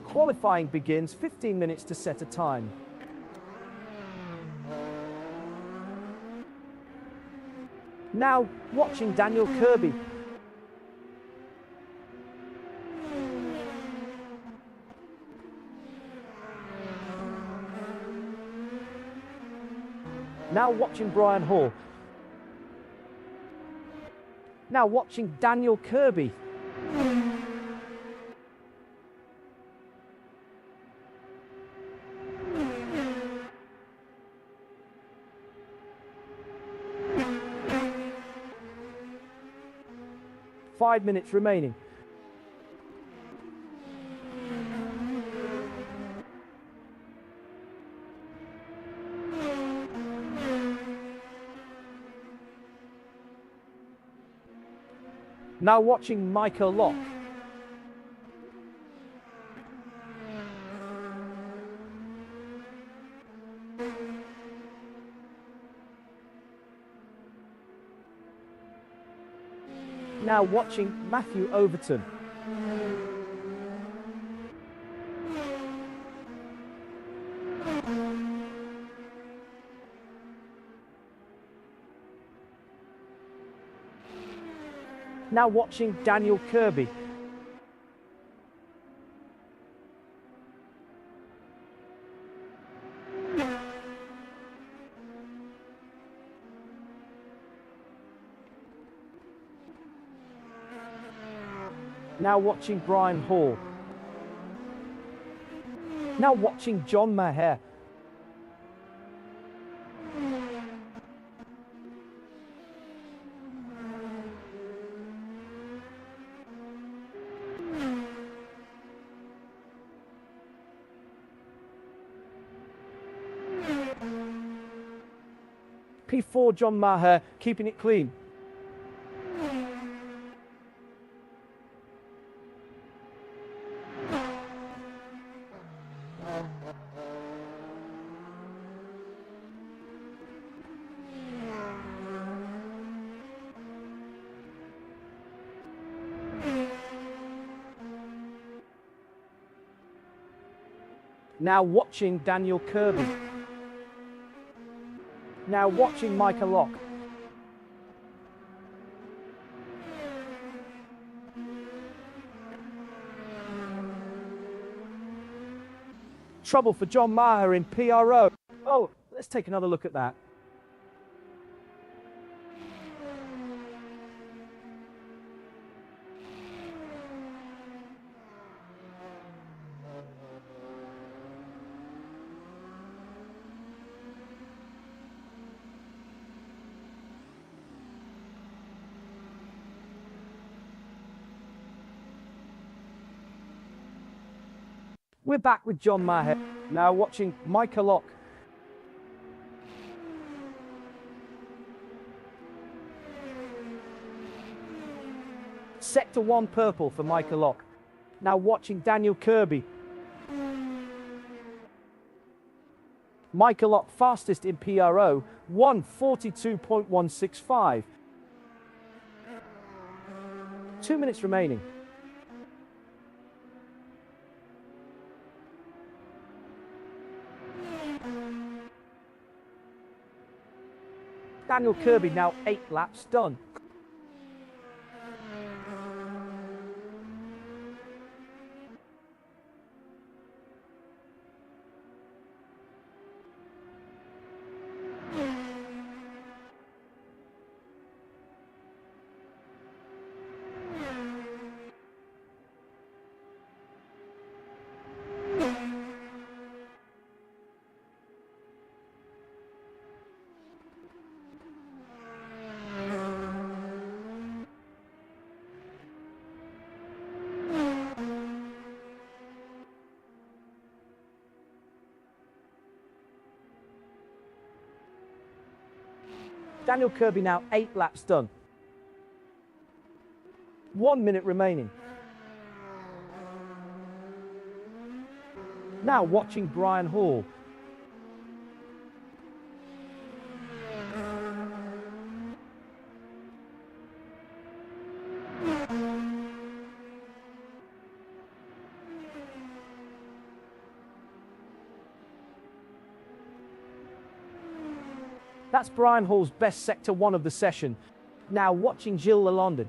Qualifying begins, 15 minutes to set a time. Now watching Daniel Kirby. Now watching Brian Hall. Now watching Daniel Kirby. Five minutes remaining. Now watching Michael Lock. Now watching Matthew Overton. Now watching Daniel Kirby. Now watching Brian Hall. Now watching John Maher. P4 John Maher, keeping it clean. Now watching Daniel Kirby. Now watching Michael Lock. Trouble for John Maher in PRO. Oh, let's take another look at that. We're back with John Maher. Now watching Michael Lock. Sector 1 purple for Michael Lock. Now watching Daniel Kirby. Michael Lock fastest in PRO, 1:42.165. 2 minutes remaining. Daniel Kirby now 8 laps done. Daniel Kirby now 8 laps done. 1 minute remaining. Now watching Brian Hall. That's Brian Hall's best sector 1 of the session. Now watching Gilles Lalonde.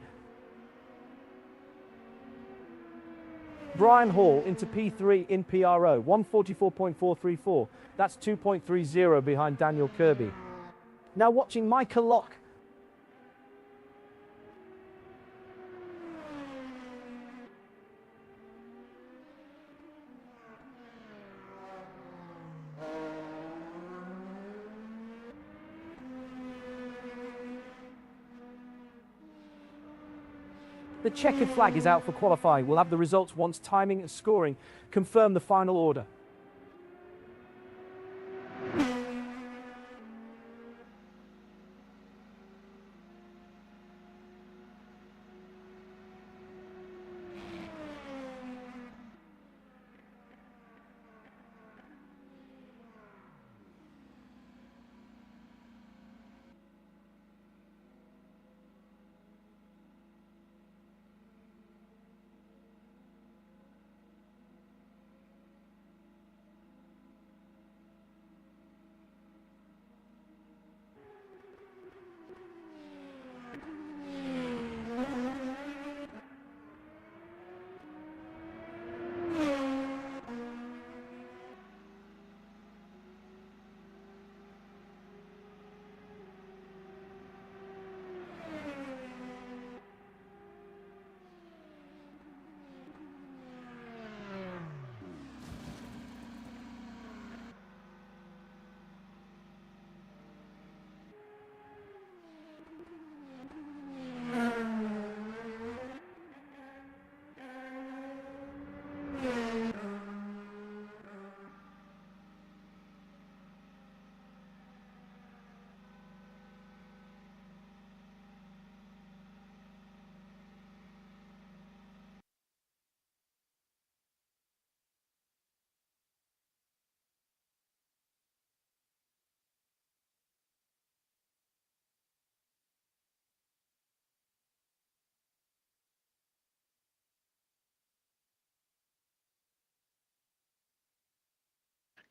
Brian Hall into P3 in PRO, 144.434. That's 2.30 behind Daniel Kirby. Now watching Michael Locke. The checkered flag is out for qualifying. We'll have the results once timing and scoring confirm the final order.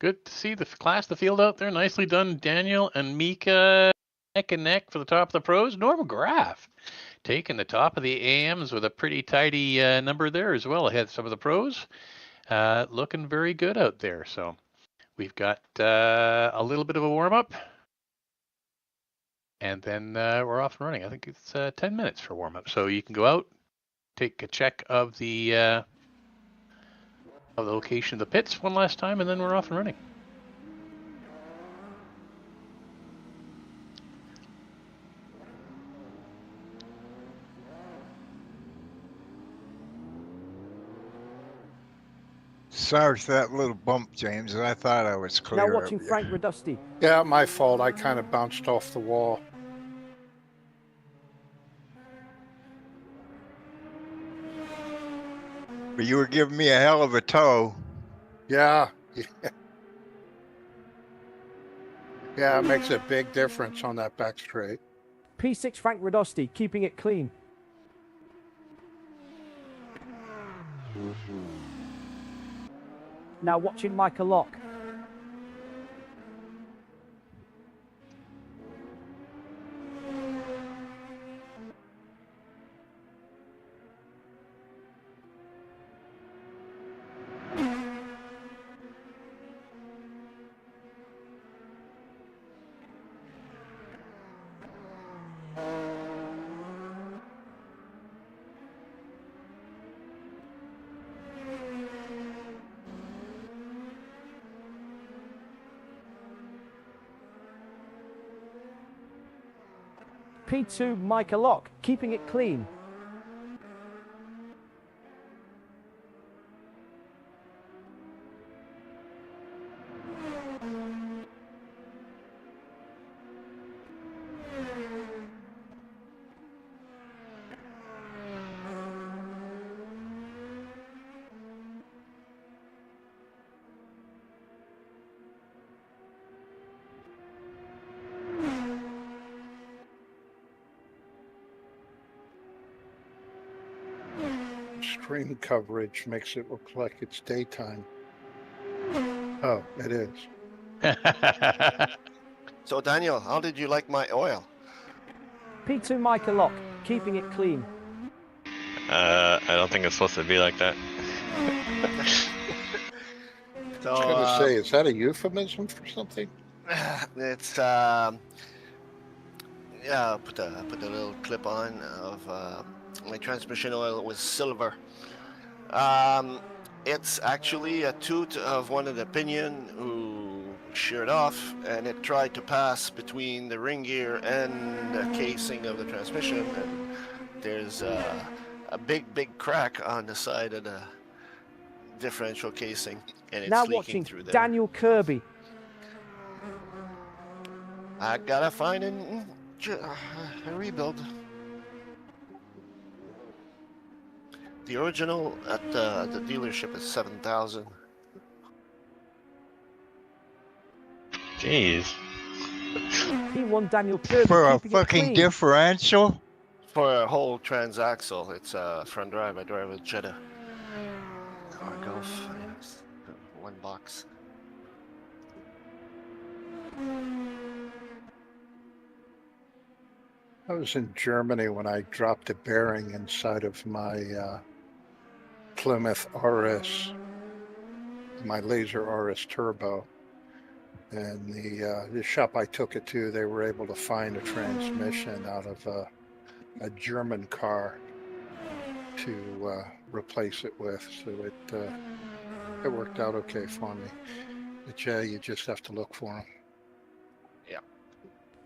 Good to see the class, the field out there. Nicely done, Daniel and Mika neck and neck for the top of the pros. Norm Graff taking the top of the AMs with a pretty tidy number there as well ahead of some of the pros. Looking very good out there. So we've got a little bit of a warm up, and then we're off and running. I think it's 10 minutes for warm up. So you can go out, take a check of the location of the pits one last time, and then we're off and running. Sorry for that little bump, James. I thought I was clear. Now watching Frank Radusty. Yeah, my fault. I kind of bounced off the wall. But you were giving me a hell of a tow. Yeah. Yeah, it makes a big difference on that back straight. P6 Frank Radusty, keeping it clean. Now watching Michael Locke. P2 Michael Locke, keeping it clean. Stream coverage makes it look like it's daytime. Oh, it is. So Daniel, how did you like my oil? P2 Micah Lock, keeping it clean. I don't think it's supposed to be like that. So I was going to say, is that a euphemism for something? it's yeah. Put a little clip on of my transmission oil was silver. It's actually a toot of one of the pinion who sheared off, and it tried to pass between the ring gear and the casing of the transmission, and there's a big crack on the side of the differential casing, and it's Now leaking watching through there. Daniel Kirby. I gotta find a rebuild. The original at the dealership is 7,000. Jeez. P1 Daniel Kirby, For a keeping it fucking clean. differential? For a whole transaxle, it's a front drive. I drive a Jetta or Golf. Yes. One box. I was in Germany when I dropped a bearing inside of my Plymouth RS, my Laser RS Turbo. And the shop I took it to, they were able to find a transmission out of a German car to replace it with. So it worked out okay for me. But yeah, you just have to look for them.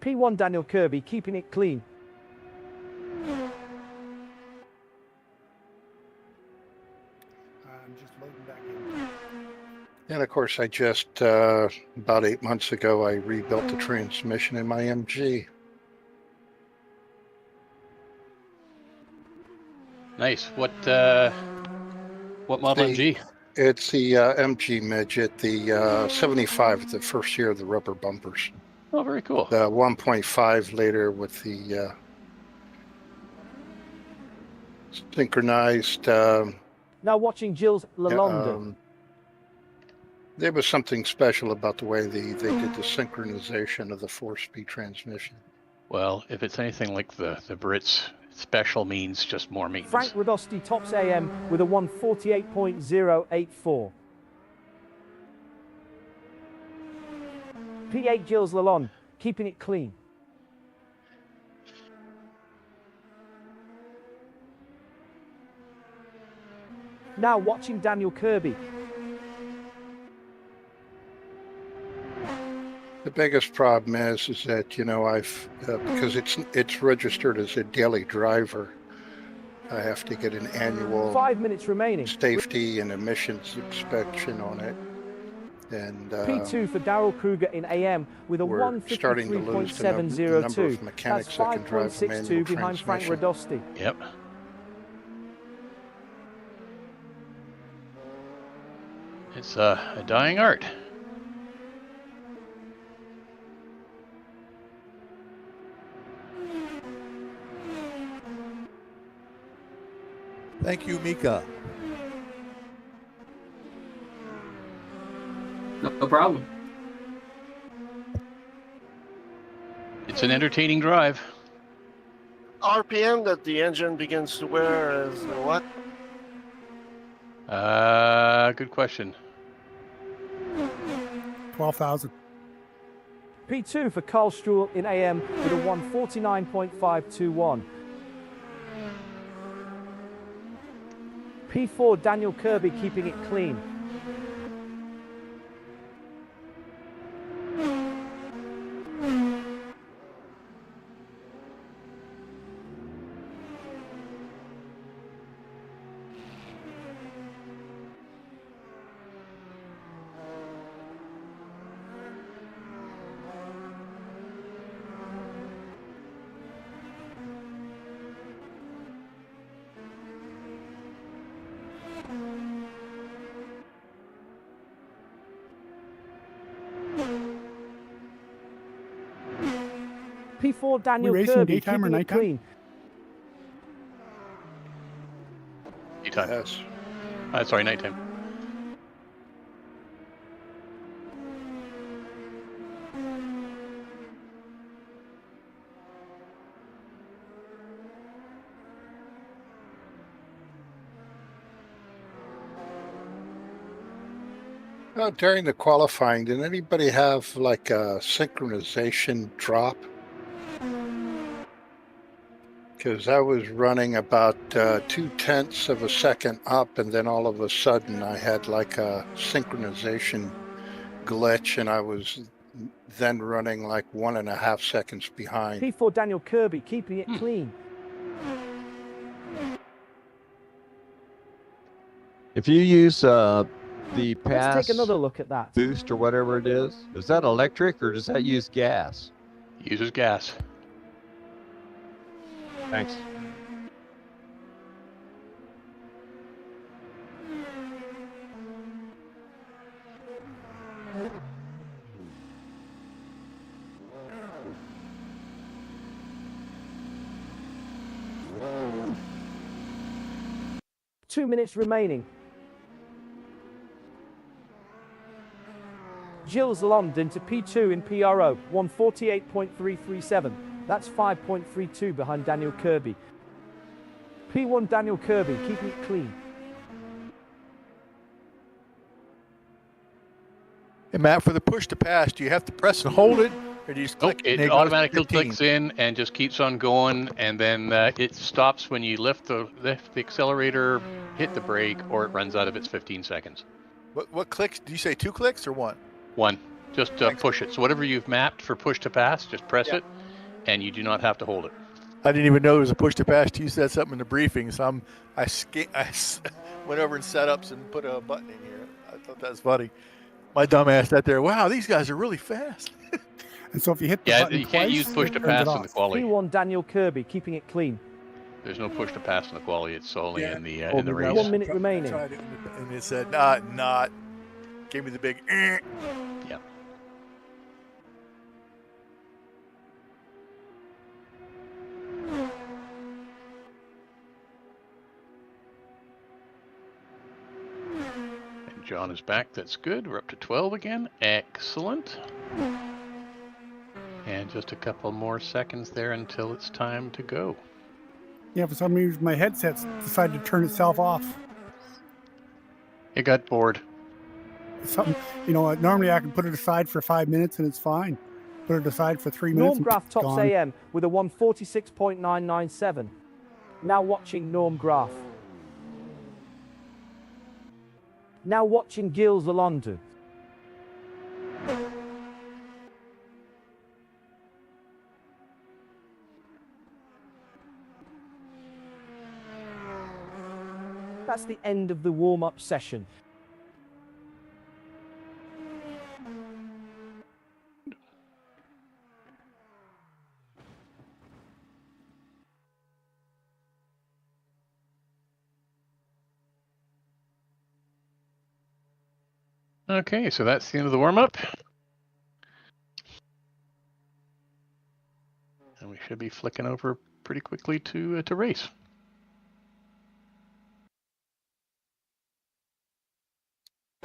P1 Daniel Kirby, keeping it clean. I'm just loading back in. And of course, I just, about 8 months ago, I rebuilt the transmission in my MG. Nice. What model MG? It's the MG Midget, the 75, the first year of the rubber bumpers. Oh, very cool. The 1.5 liter with the synchronized. Now watching Gilles Lalonde. There was something special about the way they did the synchronization of the 4-speed transmission. Well, if it's anything like the Brits, special means just more maintenance. Frank Radosti tops AM with a 148.084. P8 Gilles Lalonde, keeping it clean. Now watching Daniel Kirby. The biggest problem is that, you know, I've because it's registered as a daily driver, I have to get an annual 5 minutes remaining. safety and emissions inspection on it. And P2 for Daryl Kruger in AM with a we're starting to lose the number 153.702. of mechanics That's that can drive a manual 5.62 behind Frank transmission. Radosti. Yep. It's a dying art. Thank you, Mika. No problem. It's an entertaining drive. RPM that the engine begins to wear is what? Good question. 12,000. P2 for Carl Struhl in AM with a 149.521. P4 Daniel Kirby keeping it clean. P4 Daniel racing Kirby daytime or keeping it nighttime? clean. Daytime. Yes. Sorry, nighttime. During the qualifying, did anybody have like a synchronization drop? Because I was running about 0.2 of a second up, and then all of a sudden I had like a synchronization glitch, and I was then running like 1.5 seconds behind. P4 Daniel Kirby keeping it clean. If you use the pass Let's take another look at that. boost or whatever it is that electric or does that use gas? Uses gas. Thanks. Two minutes remaining. Gilles London to P2 in PRO, 148.337. That's 5.32 behind Daniel Kirby. P1 Daniel Kirby keeping it clean. Hey, Matt, for the push to pass, do you have to press and hold it, or do you just click? It and goes automatically 15? clicks in and just keeps on going, and then it stops when you lift the accelerator, hit the brake, or it runs out of its 15 seconds. What clicks? Do you say 2 clicks or 1? One. Just push it. So whatever you've mapped for push to pass, just press it, and you do not have to hold it. I didn't even know there was a push to pass. You said something in the briefing, so I went over in setups and put a button in here. I thought that was funny. My dumb ass sat there. Wow, these guys are really fast. And so if you hit the button you can't twice, use push it to turns pass it in the off. quali. P1 Daniel Kirby keeping it clean. There's no push to pass in the quali. It's only in the Only race. 1 minute I remaining. tried it, and it said not. Gave me the big. Yeah. And John is back. That's good. We're up to 12 again. Excellent. And just a couple more seconds there until it's time to go. Yeah, for some reason my headset decided to turn itself off. It got bored. Something, normally I can put it aside for 5 minutes and it's fine. Put it aside for 3 minutes. Norm Graf and it's tops gone. AM with a 146.997. Now watching Norm Graf. Now watching Gilles London. That's the end of the warm-up session. Okay, so that's the end of the warm-up. And we should be flicking over pretty quickly to race.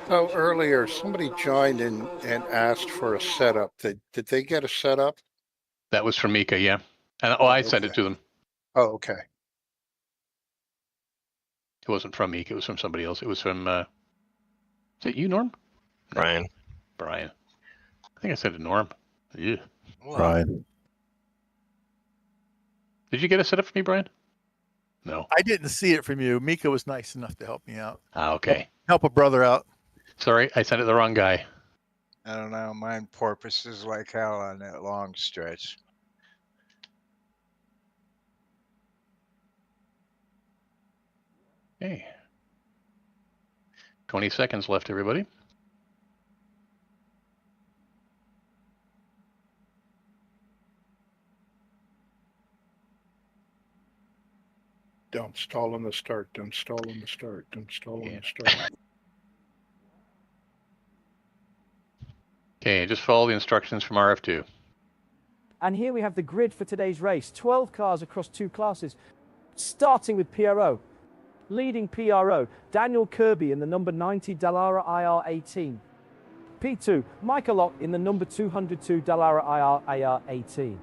So earlier, somebody joined and asked for a setup. Did they get a setup? That was from Mika, yeah. And I sent it Okay. to them. Oh, okay. It wasn't from Mika, it was from somebody else. It was from is it you, Norm? No, Brian. Brian. I think I said to Norm. Yeah. Brian. Did you get a setup for me, Brian? No. I didn't see it from you. Mika was nice enough to help me out. Ah, okay. Help a brother out. Sorry, I sent it to the wrong guy. I don't know. Mine porpoises like hell on that long stretch. Okay. 20 seconds left, everybody. Don't stall on the start. Don't stall on the start. Don't stall on Yeah. the start. Okay, just follow the instructions from RF2. And here we have the grid for today's race. 12 cars across 2 classes, starting with PRO. Leading PRO, Daniel Kirby in the number 90 Dallara IR18. P2, Michael Locke in the number 202 Dallara IR18.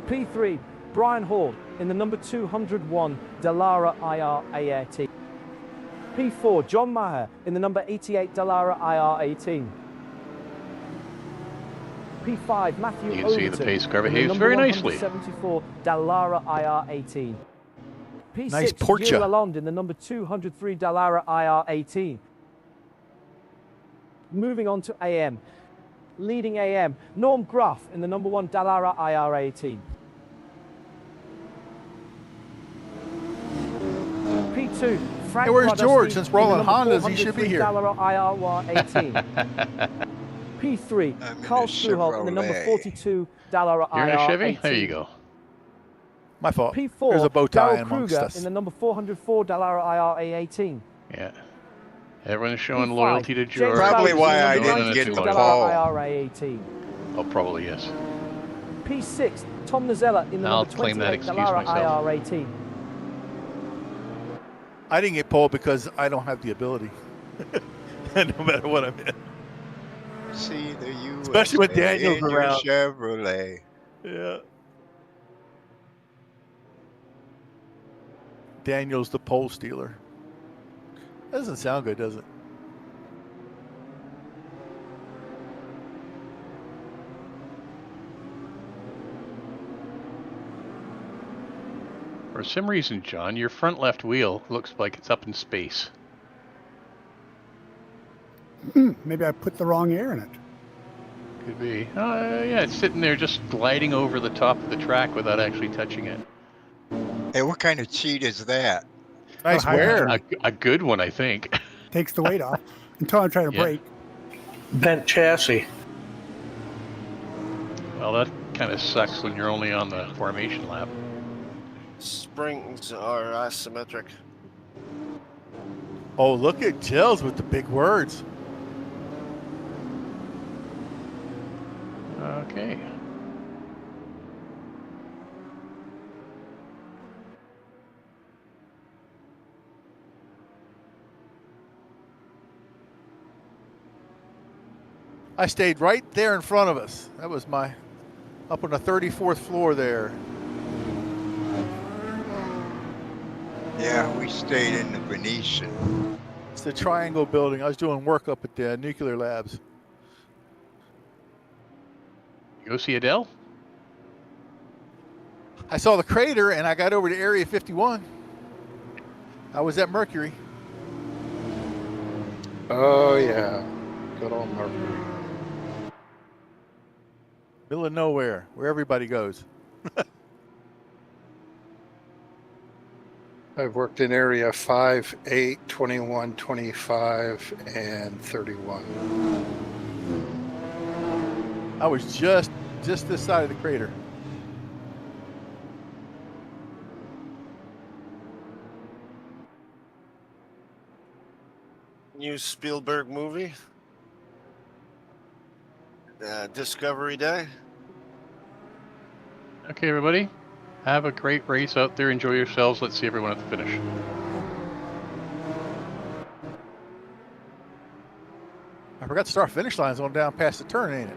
P3, Brian Hall in the number 201 Dallara IR18. P4, John Maher in the number 88 Dallara IR18. P5, Matthew You can see the Overton pace car in the behaves number very nicely. 174 Dallara IR18. P6, Nice Porsche. Gilles Lalonde in the number 203 Dallara IR18. Moving on to AM. Leading AM, Norm Graf in the number 1 Dallara IR18. P2, Frank Hey, where's Radowski George? Since we're all in in the number Hondas, he should be 403 here. Dallara IR18. P3, I'm in Carl a Struholt in the number Chevrolet. 42 Dallara You're in a Chevy? IR18. There you go. My fault. P4, There's a bow tie Daryl amongst Kruger us. in the number 404 Dallara IR18. Yeah. Everyone's showing P5, loyalty to James George. Probably Bowers why in the I number didn't 92 get the Dallara call. IR18. Oh, probably yes. P6, Tom Nazella in the I'll number claim that 28 excuse Dallara myself. IR18. I didn't get pulled because I don't have the ability. No matter what I'm in. See the USA Especially when Daniel's in your around. Chevrolet. Yeah. Daniel's the pole stealer. Doesn't sound good, does it? For some reason, John, your front left wheel looks like it's up in space. Maybe I put the wrong air in it. Could be. Yeah, it's sitting there just gliding over the top of the track without actually touching it. Hey, what kind of cheat is that? Nice high wear. A good one, I think. Takes the weight off until I'm trying to Yeah. brake. Bent chassis. Well, that kind of sucks when you're only on the formation lap. Springs are asymmetric. Oh, look at Gilles with the big words. Okay. I stayed right there in front of us. That was my, up on the 34th floor there. Yeah, we stayed in the Venetian. It's the Triangle building. I was doing work up at the nuclear labs. You go see Adele? I saw the crater and I got over to Area 51. I was at Mercury. Oh, yeah. Good old Mercury. Middle of nowhere, where everybody goes. I've worked in area 5, 8, 21, 25, and 31. I was just this side of the crater. New Spielberg movie. Discovery Day. Okay, everybody. Have a great race out there. Enjoy yourselves. Let's see everyone at the finish. I forgot the start finish line's on down past the turn, ain't it?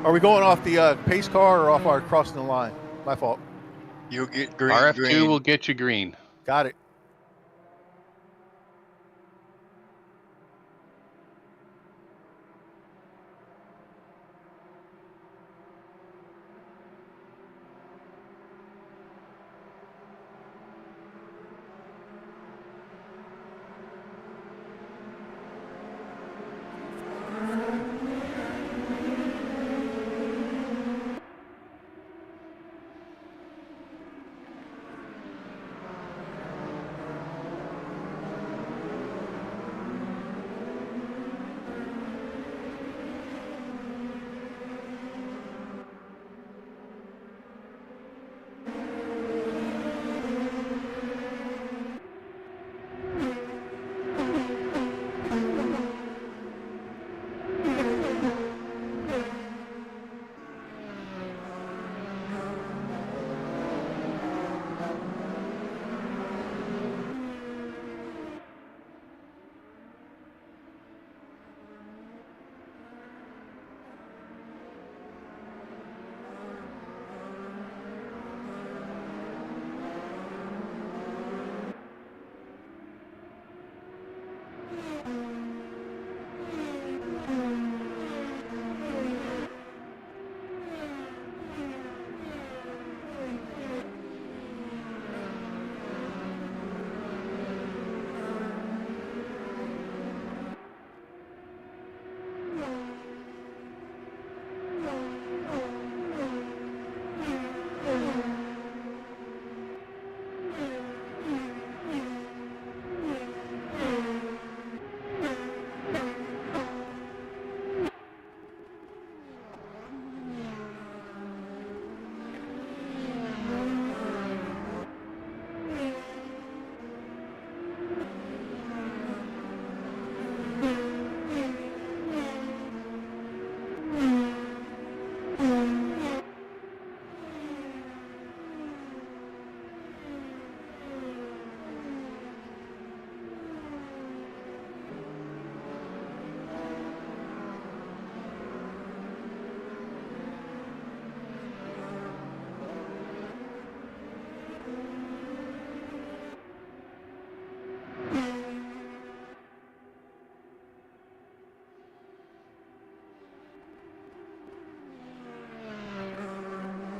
Are we going off the pace car or off our crossing the line? My fault. You'll get green. RF2 green. will get you green. Got it.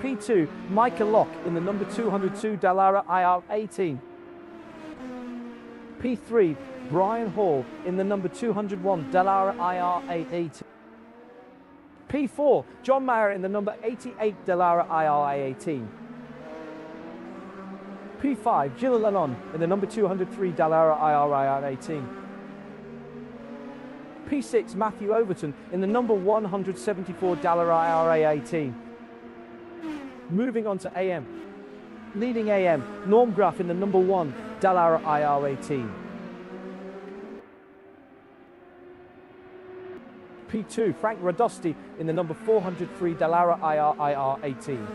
P2, Micah Locke in the number 202 Dallara IR18. P3, Brian Hall in the number 201 Dallara IR880. P4, John Mayer in the number 88 Dallara IR18. P5, Jill Lennon in the number 203 Dallara IR18. P6, Matthew Overton in the number 174 Dallara IR18. Moving on to AM. Leading AM, Norm Graff in the number 1 Dallara IR18. P2, Frank Radosti in the number 403 Dallara IR18.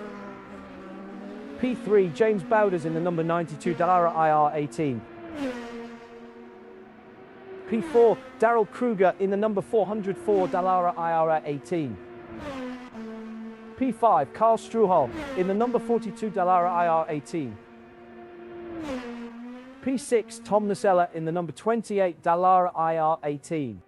P3, James Bowders in the number 92 Dallara IR18. P4, Daryl Kruger in the number 404 Dallara IR18. P5, Carl Struhal in the number 42 Dallara IR18. P6, Tom Nacella in the number 28 Dallara IR18.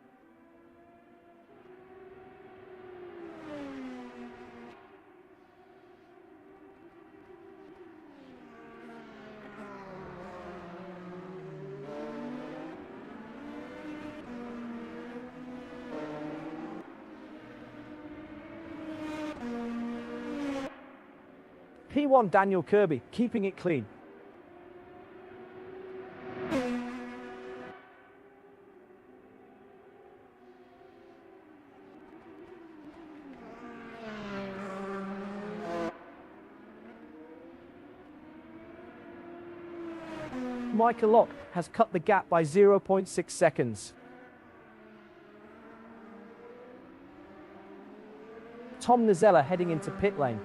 P1, Daniel Kirby, keeping it clean. Micah Locke has cut the gap by 0.6 seconds. Tom Nacella heading into pit lane.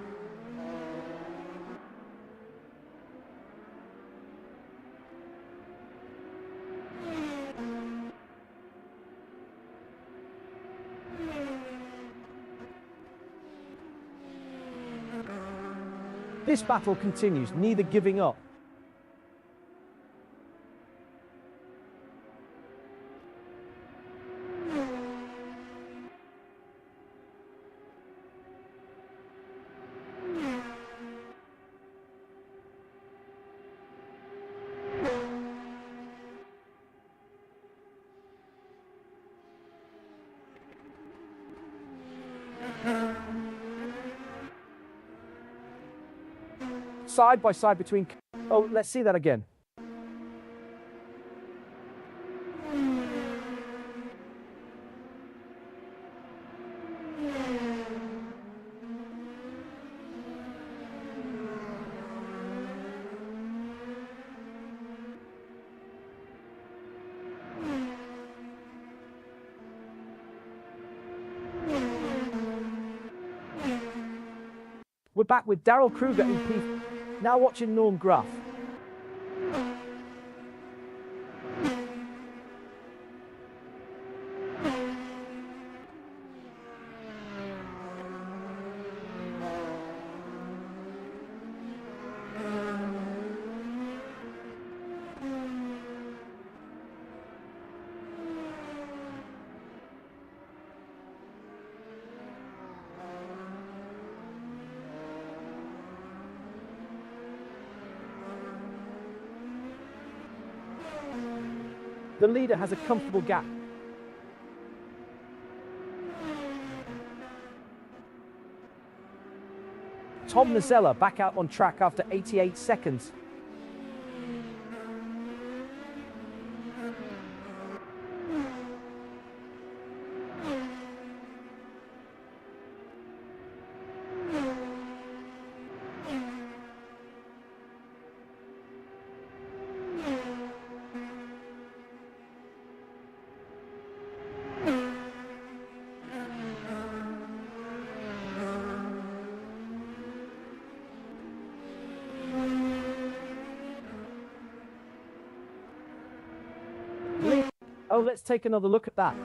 This battle continues, neither giving up. Side by side between... Oh, let's see that again. We're back with Daryl Kruger in P. Now watching Norm Graff. The leader has a comfortable gap. Tom Nacella back out on track after 88 seconds. Oh, let's take another look at that.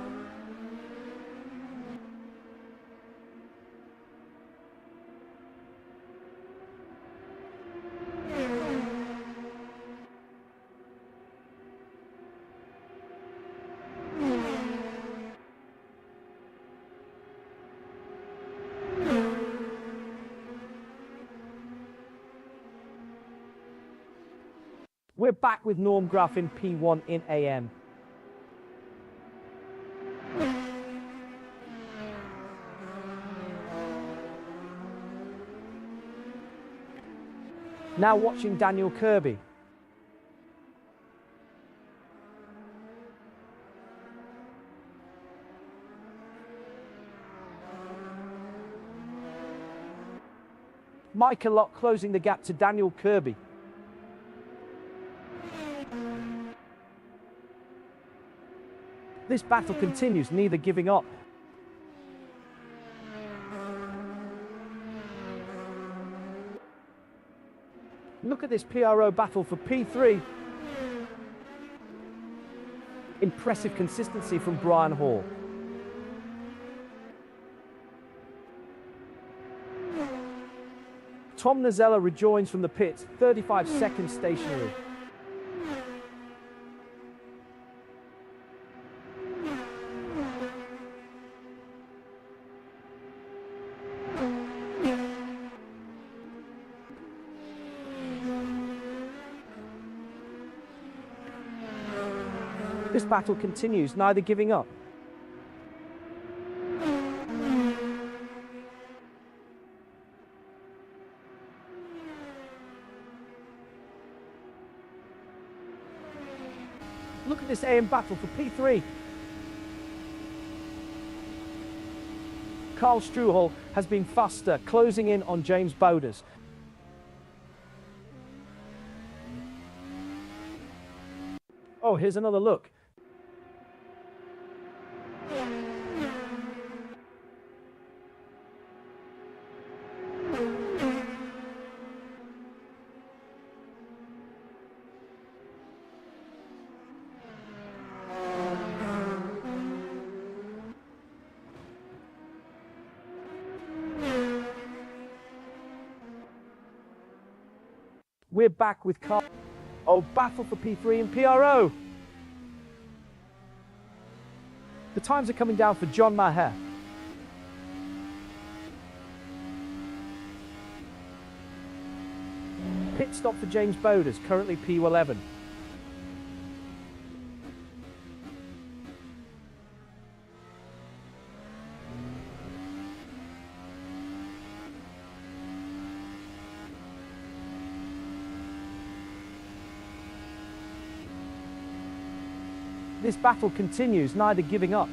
We're back with Norm Graf in P1 in AM. Now watching Daniel Kirby. Micah Locke closing the gap to Daniel Kirby. This battle continues, neither giving up. Look at this PRO battle for P3. Impressive consistency from Brian Hall. Tom Nazella rejoins from the pits, 35 seconds stationary. This battle continues, neither giving up. Look at this AM battle for P3. Carl Struhel has been faster, closing in on James Bowders. Oh, here's another look. We're back with Carl. Oh, battle for P3 and PRO. The times are coming down for John Maher. Pit stop for James Bowders, currently P11. This battle continues, neither giving up.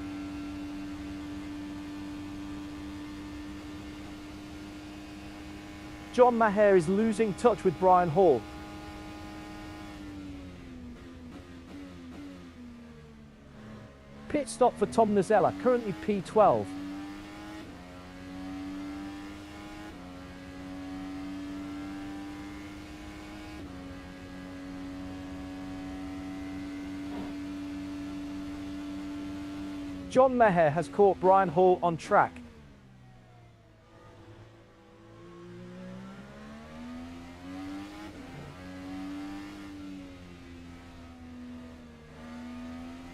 John Maher is losing touch with Brian Hall. Pit stop for Tom Nazella, currently P12. John Maher has caught Brian Hall on track.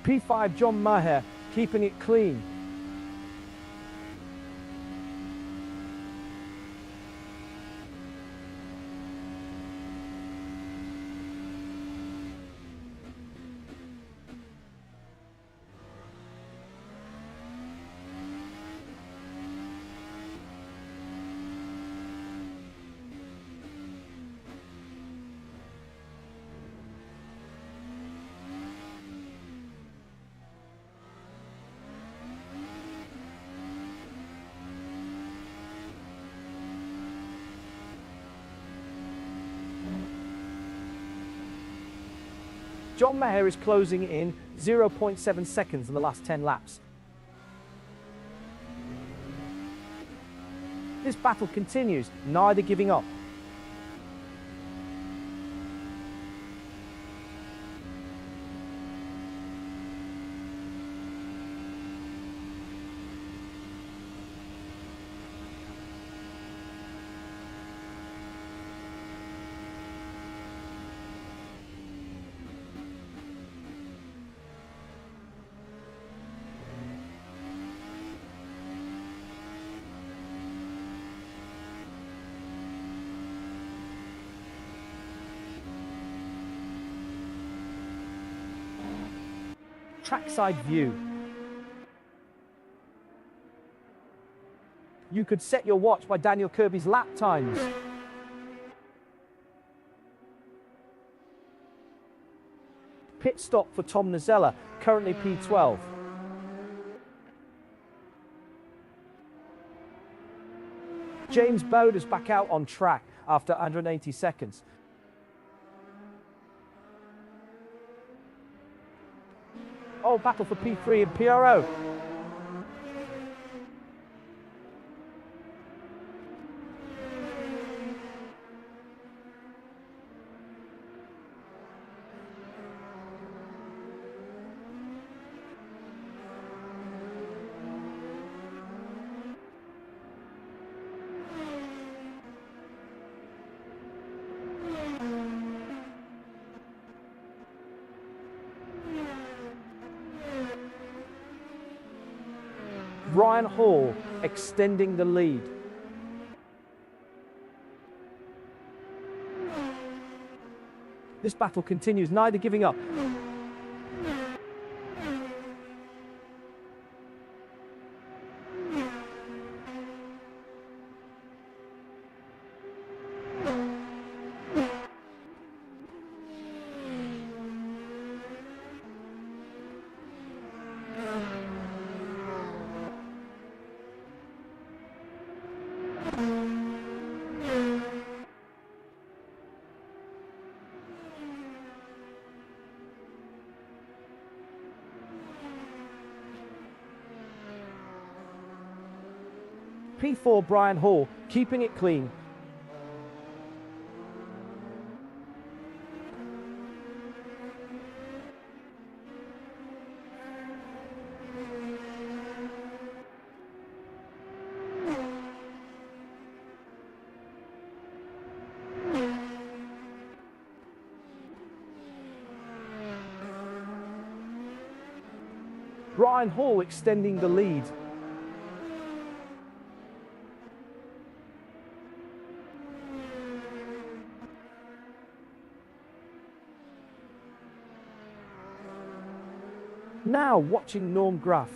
P5 John Maher keeping it clean. John Maher is closing in 0.7 seconds in the last 10 laps. This battle continues, neither giving up. trackside view. You could set your watch by Daniel Kirby's lap times. Pit stop for Tom Nazella, currently P12. James Bowder's back out on track after 180 seconds. Oh, battle for P3 and PRO. Ryan Hall extending the lead. This battle continues, neither giving up. P4 Brian Hall, keeping it clean. Brian Hall extending the lead. Now watching Norm Graff.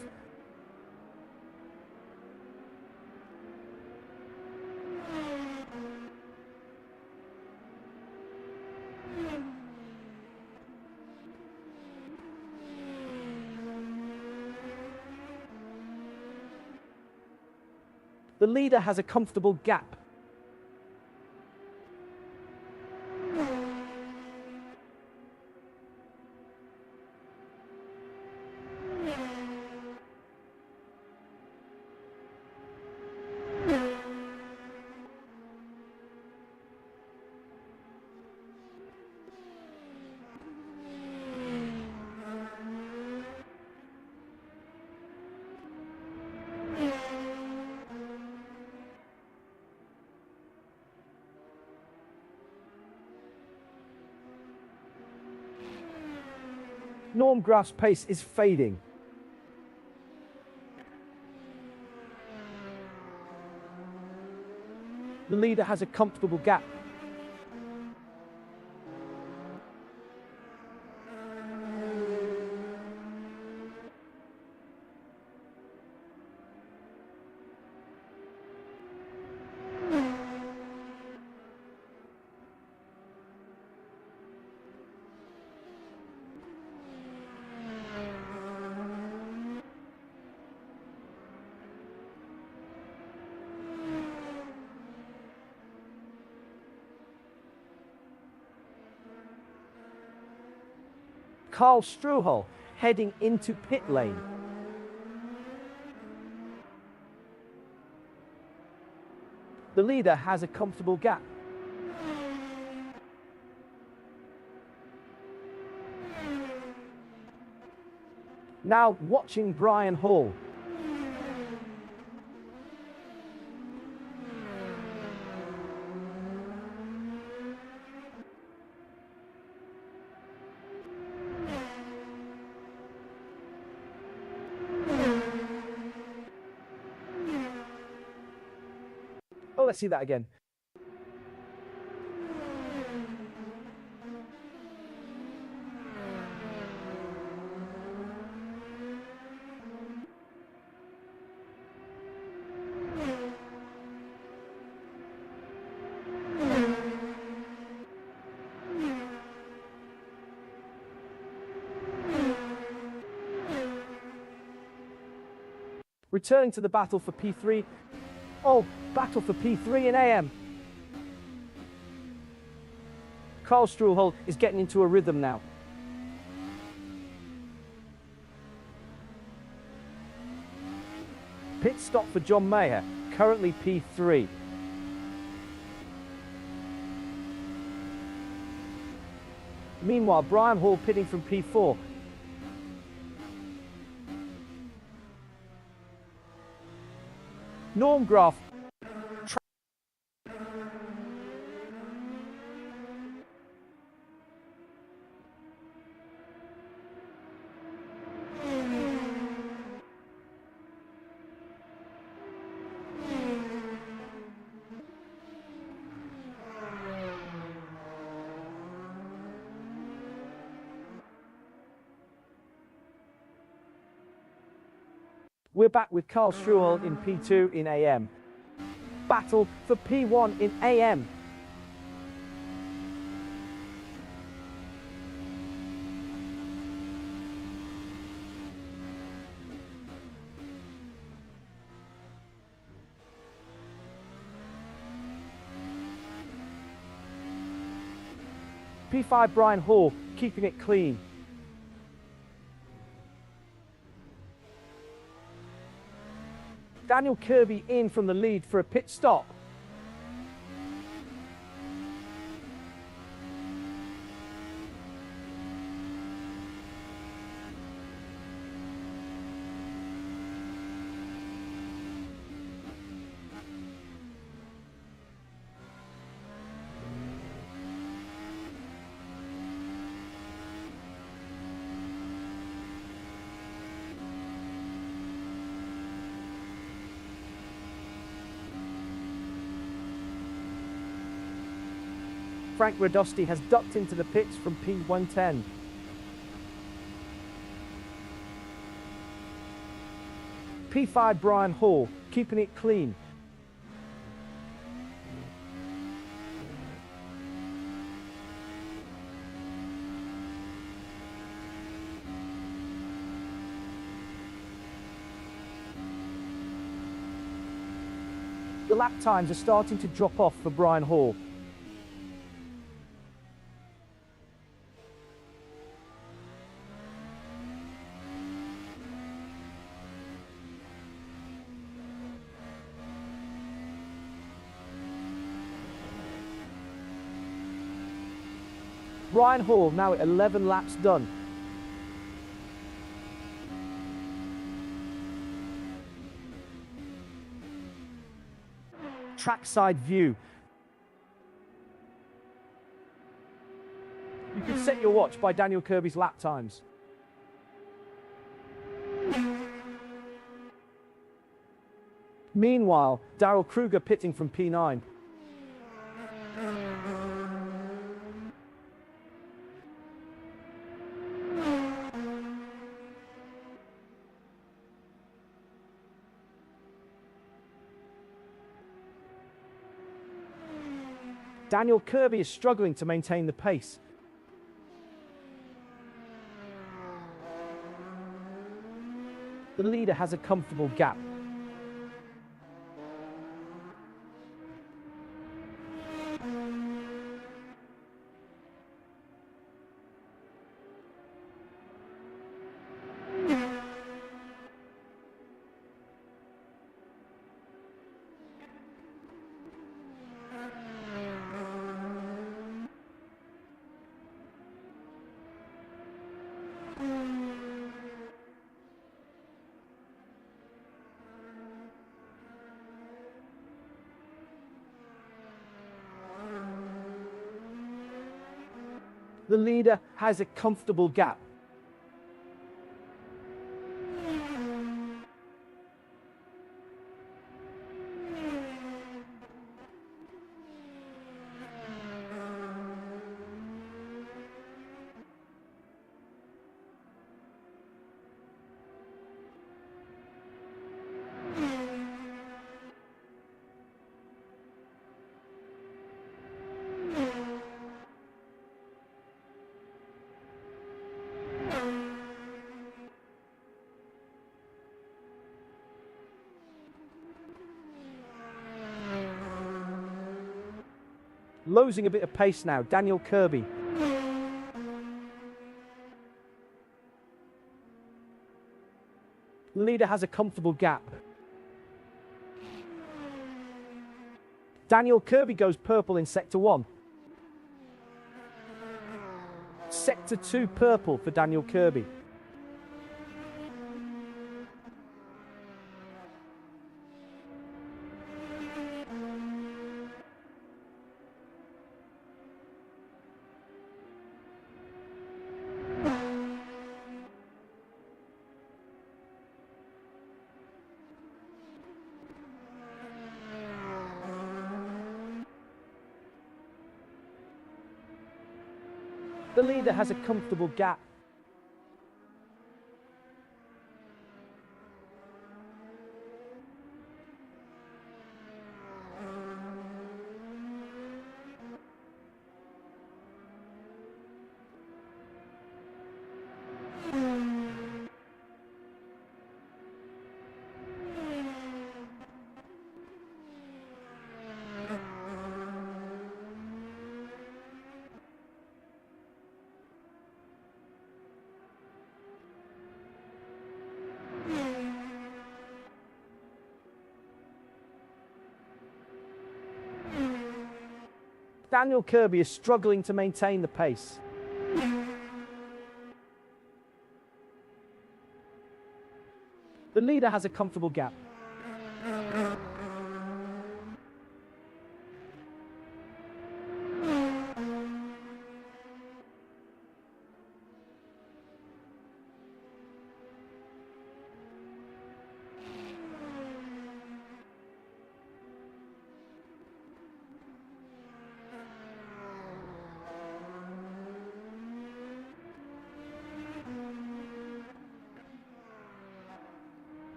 The leader has a comfortable gap. Norm Graff's pace is fading. The leader has a comfortable gap. Carl Struhel heading into pit lane. The leader has a comfortable gap. Now watching Brian Hall. Oh, let's see that again. Returning to the battle for P3. Oh, battle for P3 in AM. Karl Struhlhold is getting into a rhythm now. Pit stop for John Mayer, currently P3. Meanwhile, Brian Hall pitting from P4. Norm Graf. We're back with Karl Struhlhold in P2 in AM. Battle for P1 in AM. P5 Brian Hall keeping it clean. Daniel Kirby in from the lead for a pit stop. Frank Radosti has ducked into the pits from P110. P5 Brian Hall keeping it clean. The lap times are starting to drop off for Brian Hall. Brian Hall now at 11 laps done. Trackside view. You can set your watch by Daniel Kirby's lap times. Meanwhile, Darrell Kruger pitting from P9. Daniel Kirby is struggling to maintain the pace. The leader has a comfortable gap. The leader has a comfortable gap. Losing a bit of pace now, Daniel Kirby. The leader has a comfortable gap. Daniel Kirby goes purple in Sector 1. Sector 2 purple for Daniel Kirby. The leader has a comfortable gap. Daniel Kirby is struggling to maintain the pace. The leader has a comfortable gap.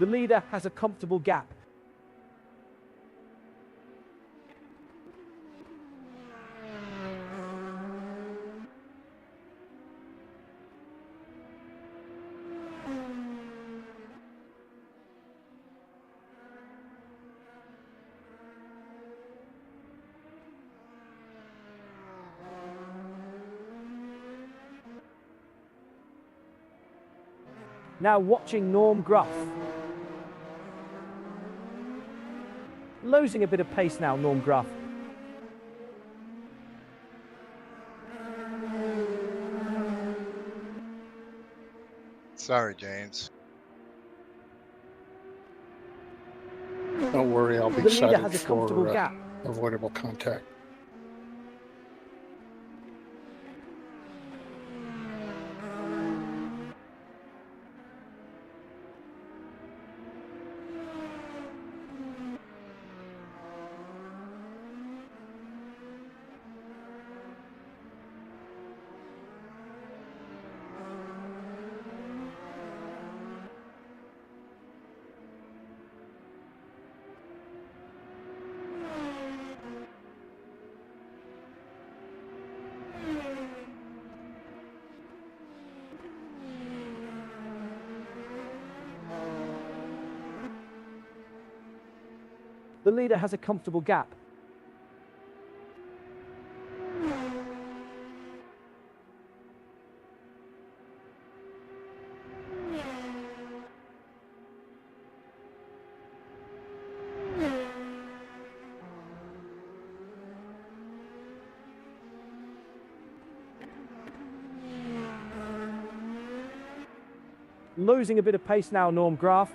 The leader has a comfortable gap. Now watching Norm Gruff. Losing a bit of pace now, Norm Gruff. Sorry, James. Don't worry, I'll be The leader cited has a comfortable for gap. avoidable contact. The leader has a comfortable gap. Losing a bit of pace now, Norm Graf.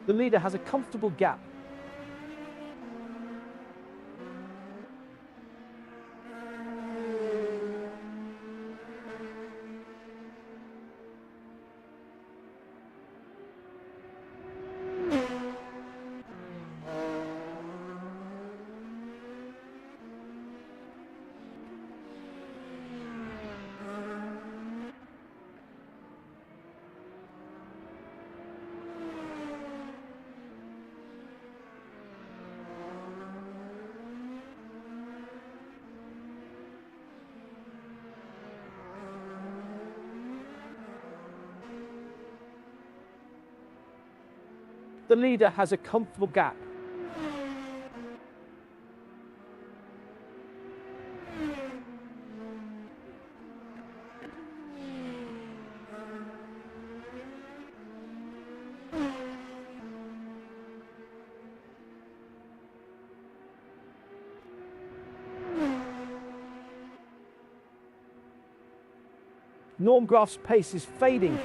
The leader has a comfortable gap. The leader has a comfortable gap. Norm Graf's pace is fading.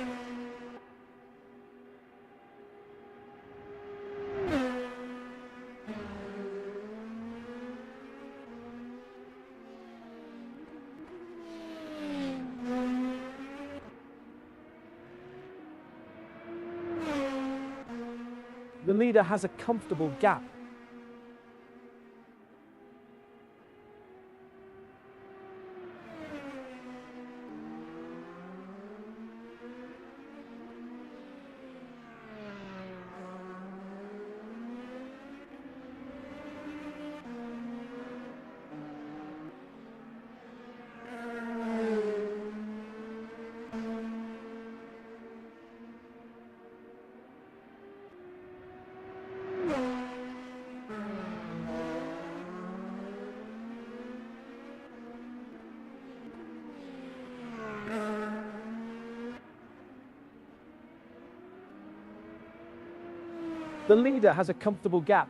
The leader has a comfortable gap. The leader has a comfortable gap.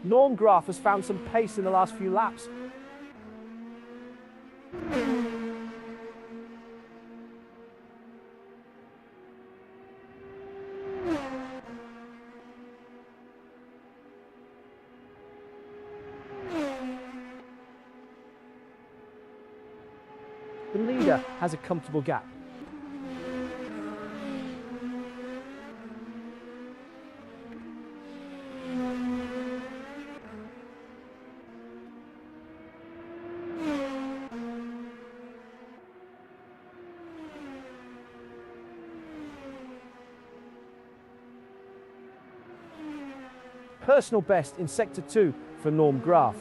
Norm Graf has found some pace in the last few laps. The leader has a comfortable gap. Personal best in Sector 2 for Norm Graf.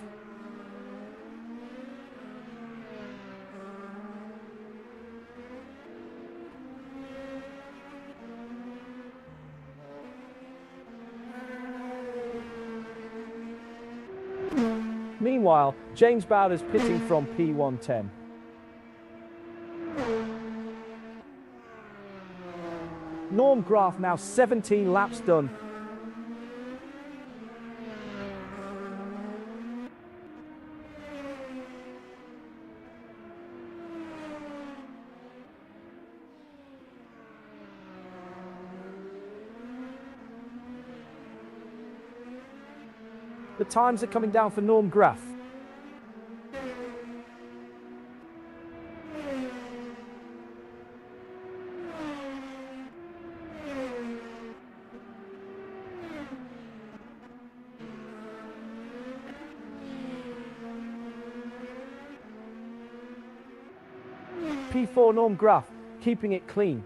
Meanwhile, James Bowder's pitting from P110. Norm Graf now 17 laps done. The times are coming down for Norm Graf. P4 Norm Graf, keeping it clean.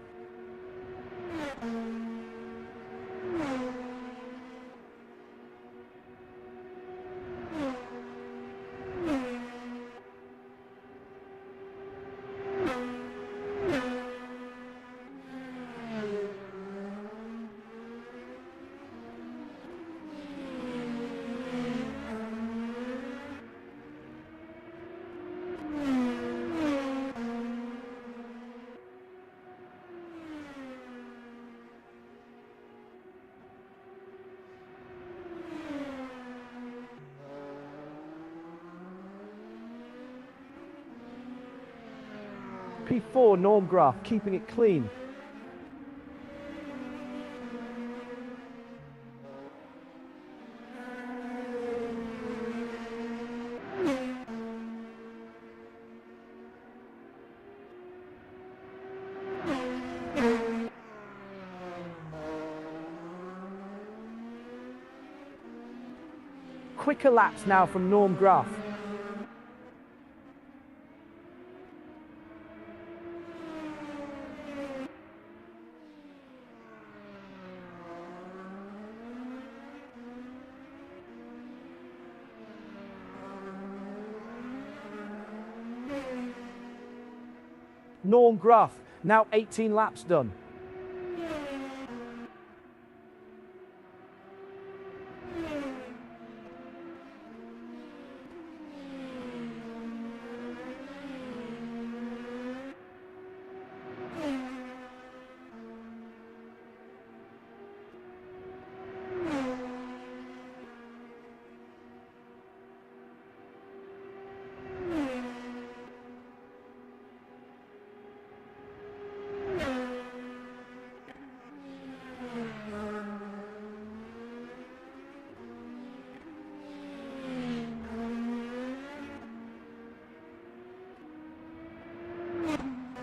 P4 Norm Graf, keeping it clean. Quicker laps now from Norm Graf. Norm Graf, now 18 laps done.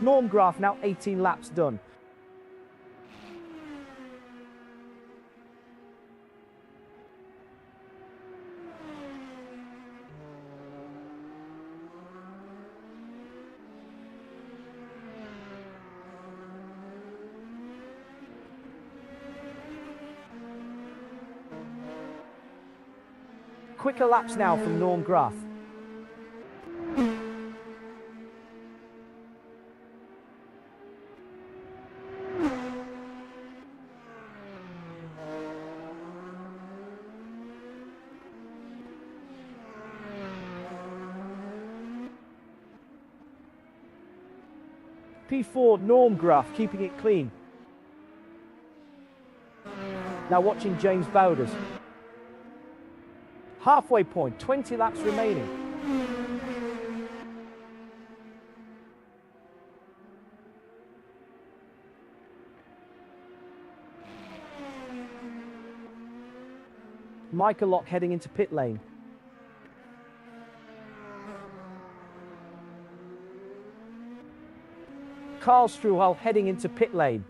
Norm Graf, now 18 laps done. Quicker laps now from Norm Graf. P4 Norm Graf keeping it clean. Now watching James Bowders. Halfway point, 20 laps remaining. Michael Lock heading into pit lane. Carl Struhal heading into pit lane.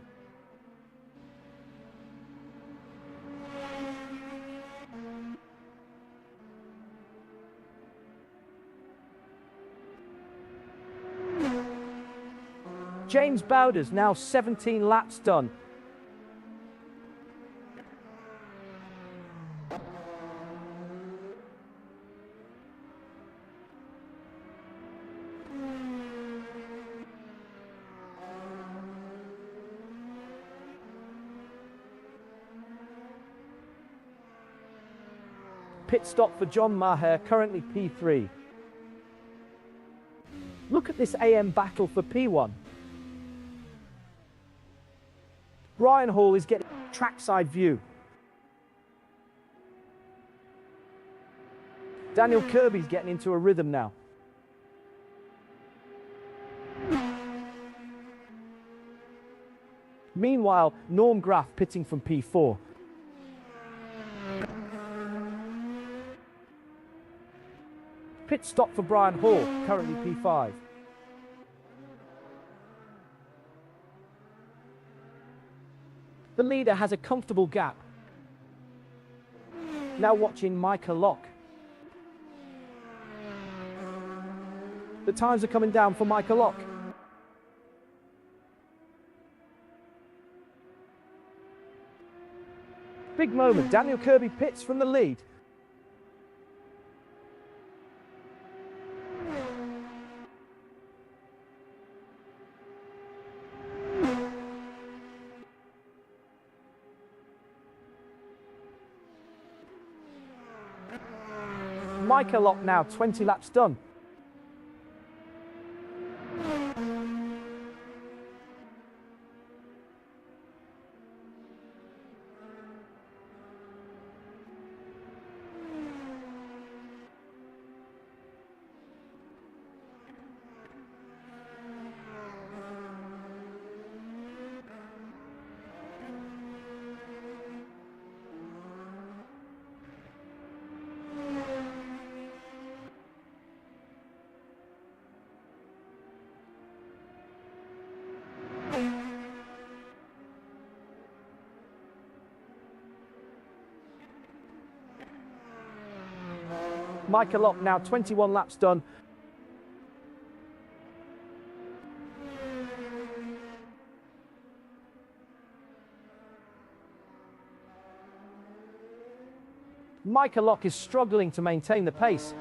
James Bowders now 17 laps done. Pit stop for John Maher, currently P3. Look at this AM battle for P1. Brian Hall is getting trackside view. Daniel Kirby's getting into a rhythm now. Meanwhile, Norm Graf pitting from P4. Pit stop for Brian Hall, currently P5. The leader has a comfortable gap. Now watching Micah Lock. The times are coming down for Micah Lock. Big moment, Daniel Kirby pits from the lead. Micah Lock now 20 laps done. Micah Lock now 21 laps done. Micah Lock is struggling to maintain the pace.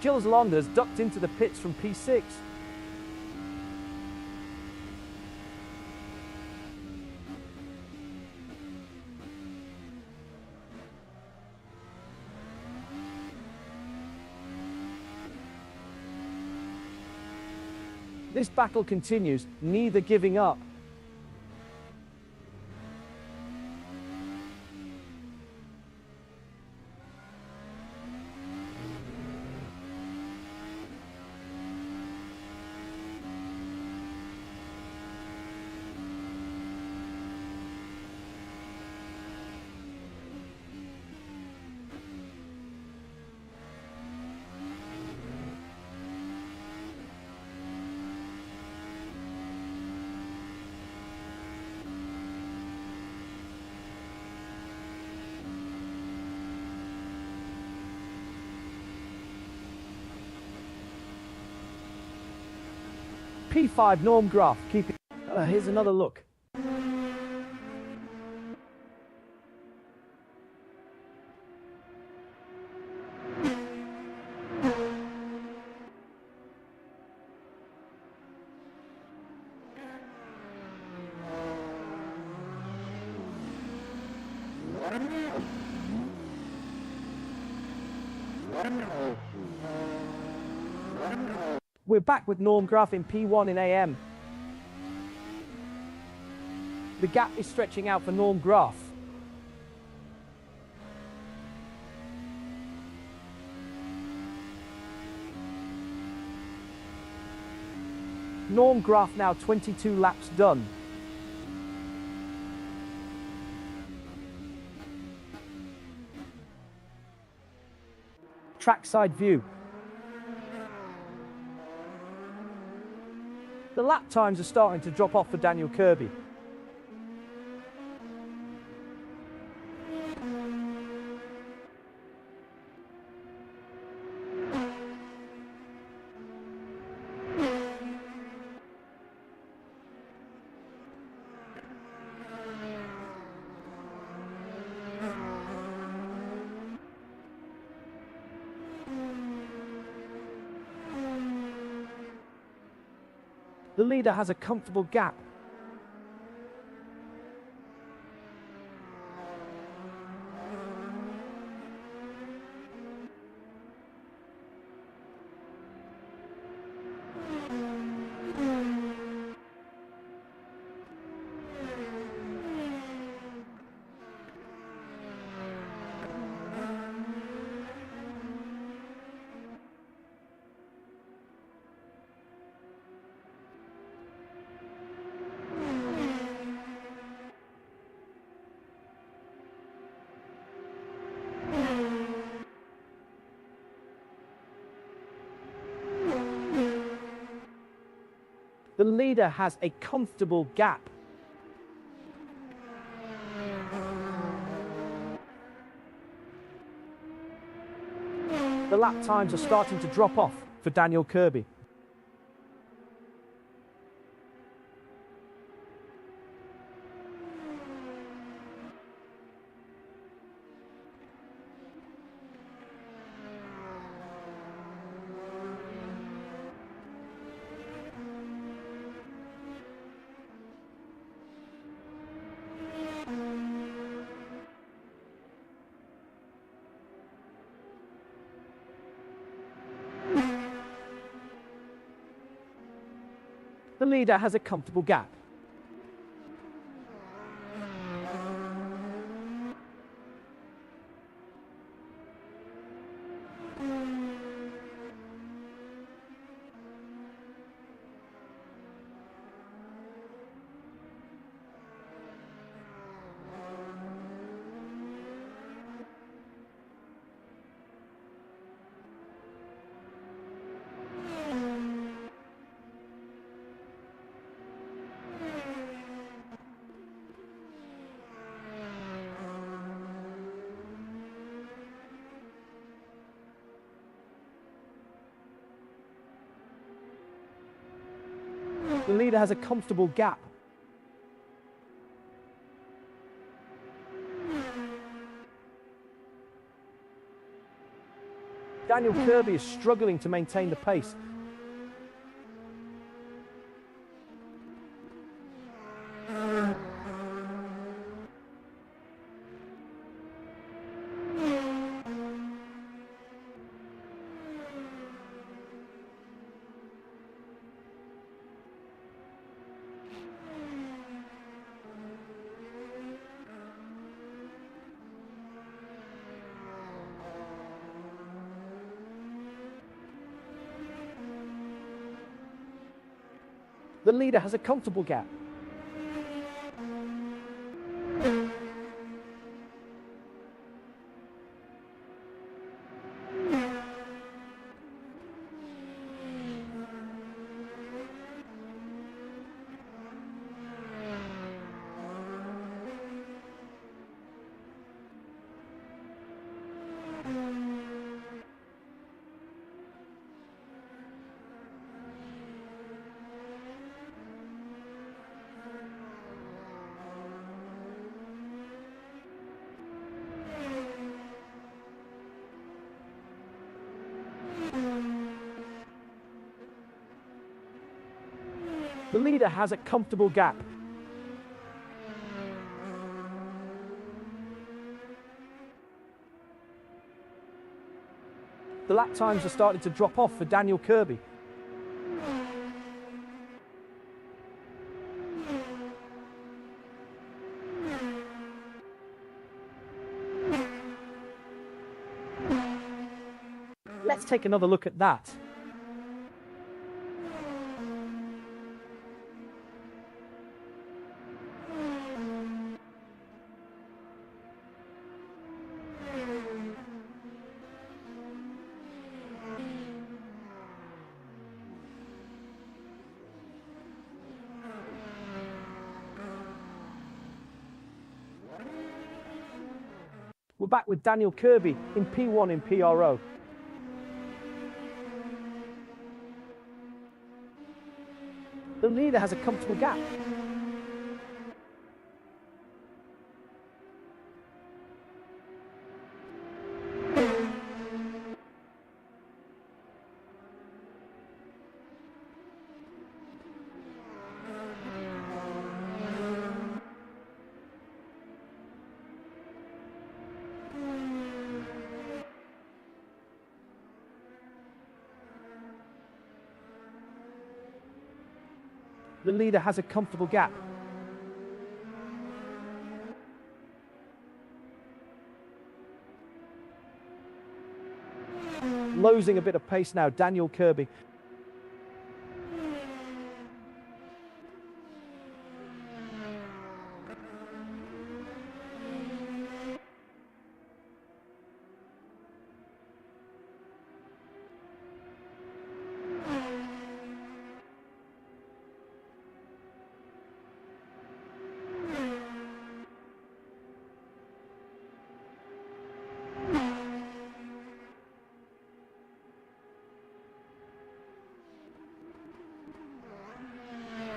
Gilles Londas ducked into the pits from P6. This battle continues, neither giving up. P5 Norm Graf, keeping. Here's another look. We're back with Norm Graf in P1 in AM. The gap is stretching out for Norm Graf. Norm Graf now 22 laps done. Trackside view. The lap times are starting to drop off for Daniel Kirby. The leader has a comfortable gap. The leader has a comfortable gap. The lap times are starting to drop off for Daniel Kirby. The leader has a comfortable gap. The leader has a comfortable gap. Daniel Kirby is struggling to maintain the pace. The leader has a comfortable gap. The leader has a comfortable gap. The lap times are starting to drop off for Daniel Kirby. Let's take another look at that. We're back with Daniel Kirby in P1 in PRO. The leader has a comfortable gap. The leader has a comfortable gap. Losing a bit of pace now, Daniel Kirby.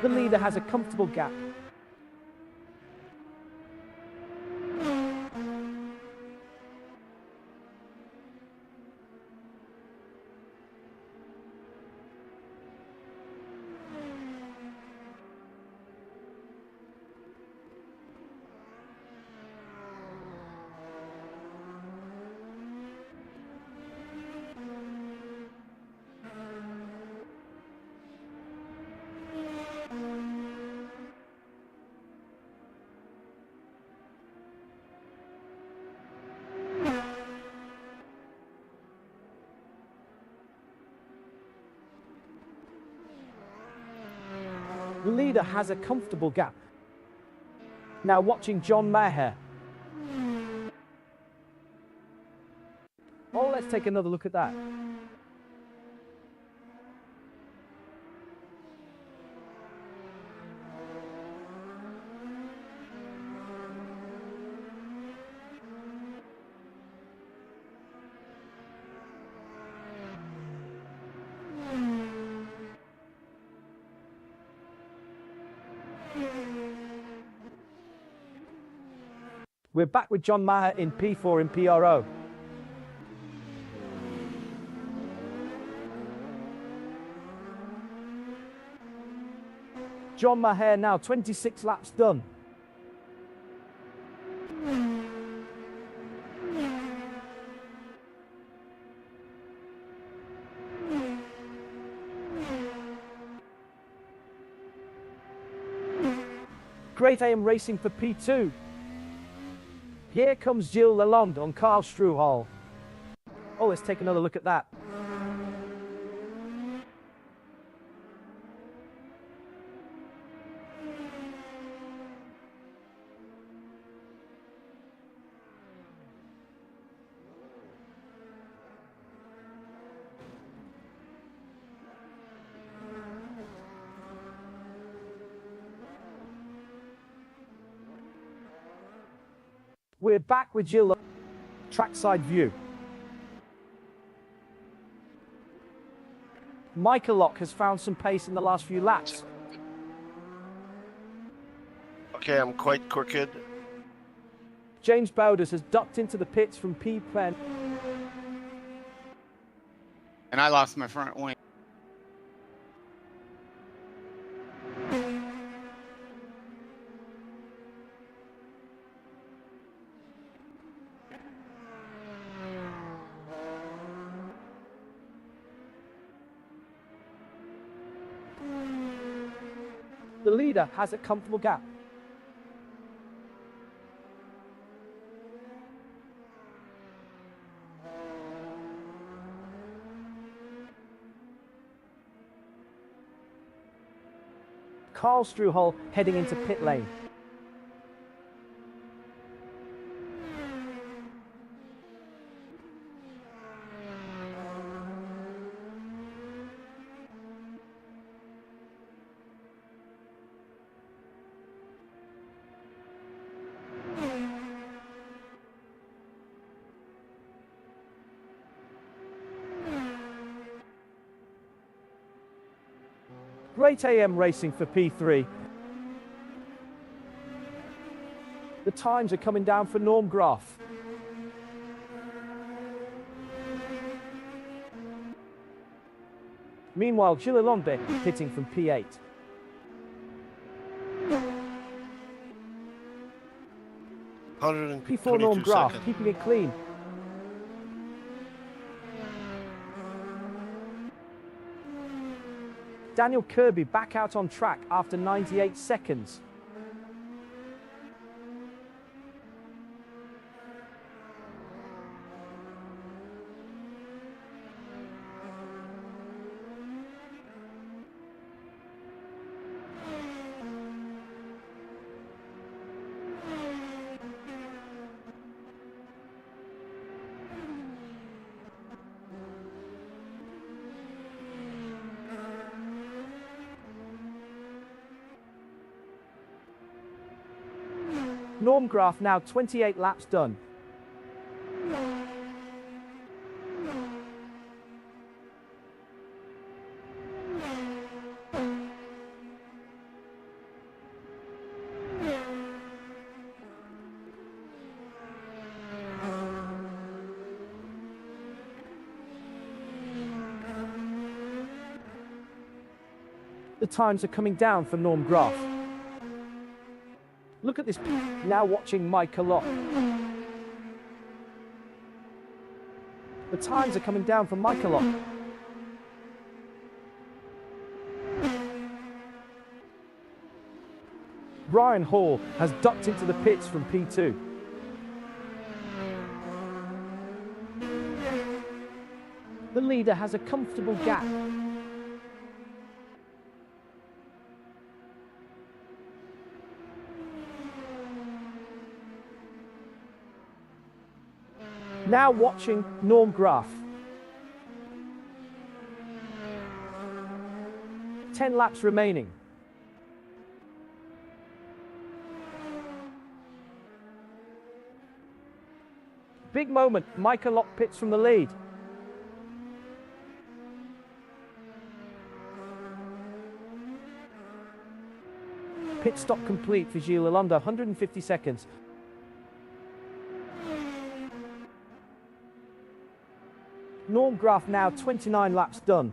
The leader has a comfortable gap. The leader has a comfortable gap. Now watching John Maher. Oh, let's take another look at that. We're back with John Maher in P4 in PRO. John Maher now 26 laps done. Great AM racing for P2. Here comes Gilles Lalonde on Karl Struhal. Oh, let's take another look at that. We're back with Gilles Lalonde. Trackside view. Michael Lock has found some pace in the last few laps. Okay, I'm quite crooked. James Bowders has ducked into the pits from P10. And I lost my front wing. The leader has a comfortable gap. Karl Struhal heading into pit lane. Great AM racing for P3. The times are coming down for Norm Graf. Meanwhile, Gilles Lalonde hitting from P8. P4 Norm Graf keeping it clean. Daniel Kirby back out on track after 98 seconds. Norm Graf now 28 laps done. The times are coming down for Norm Graf. Look at this, now watching Michael Lock. The times are coming down for Michael Lock. Brian Hall has ducked into the pits from P2. The leader has a comfortable gap. Now watching Norm Graf. 10 laps remaining. Big moment, Michael Lock pits from the lead. Pit stop complete for Gilles Lalonde, 150 seconds. Norm Graf now 29 laps done.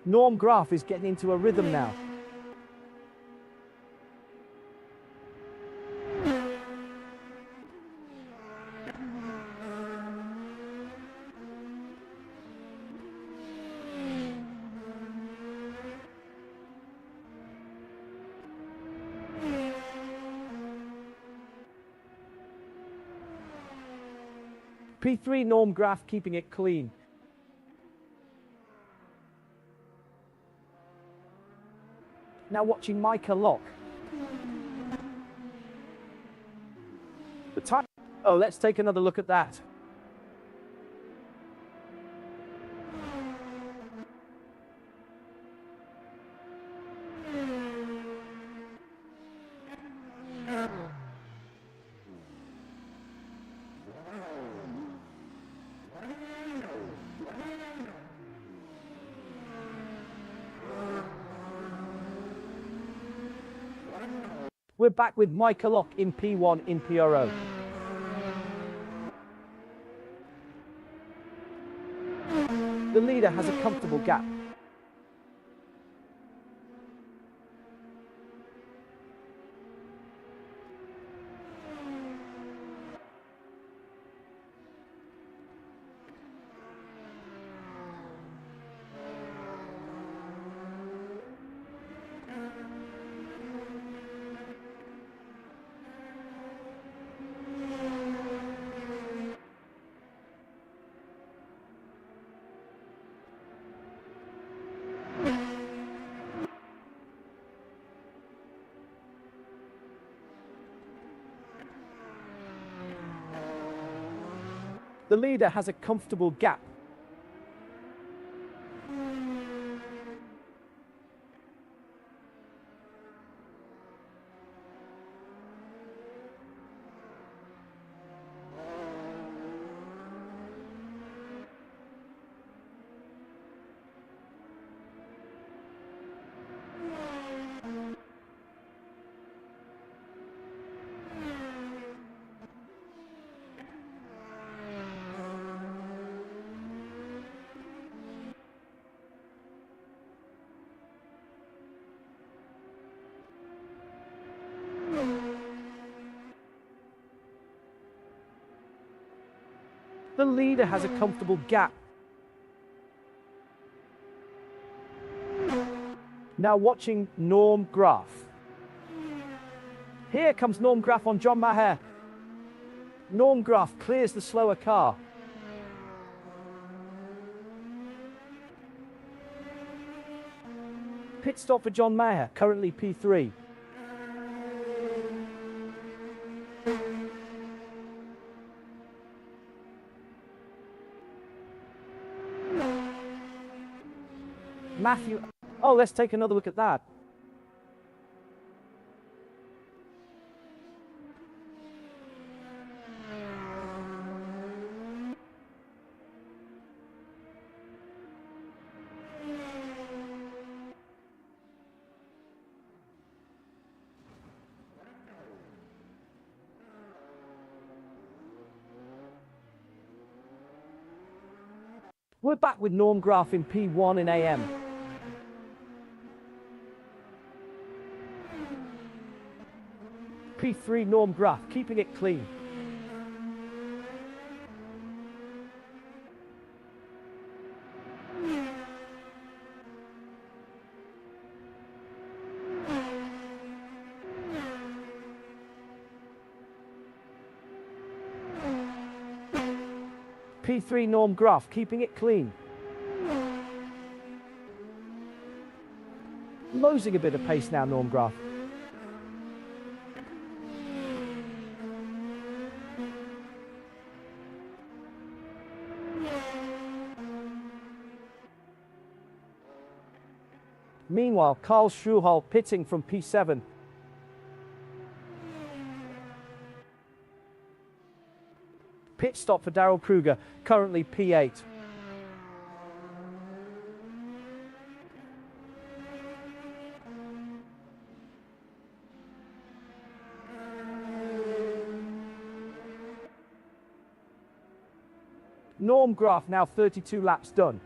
Norm Graf is getting into a rhythm now. P3 Norm Graf keeping it clean. Now watching Micah Locke. The time. Oh, let's take another look at that. We're back with Micah Locke in P1 in PRO. The leader has a comfortable gap. The leader has a comfortable gap. The leader has a comfortable gap. Now watching Norm Graf. Here comes Norm Graf on John Maher. Norm Graf clears the slower car. Pit stop for John Maher, currently P3. Matthew. Oh, let's take another look at that. We're back with Norm Graf in P1 in AM. P3 Norm Graf, keeping it clean. P3 Norm Graf, keeping it clean. Losing a bit of pace now, Norm Graf. Meanwhile, Karl Schuhal pitting from P7. Pit stop for Darrell Kruger, currently P8. Norm Graf now 32 laps done.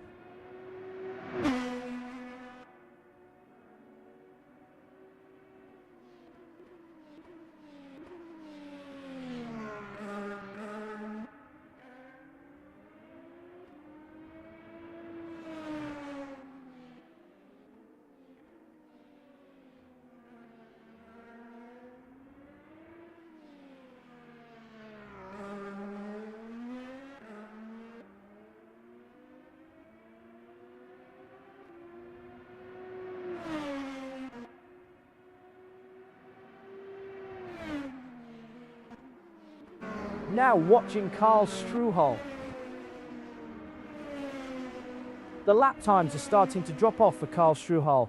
Now watching Karl Struhal. The lap times are starting to drop off for Karl Struhal.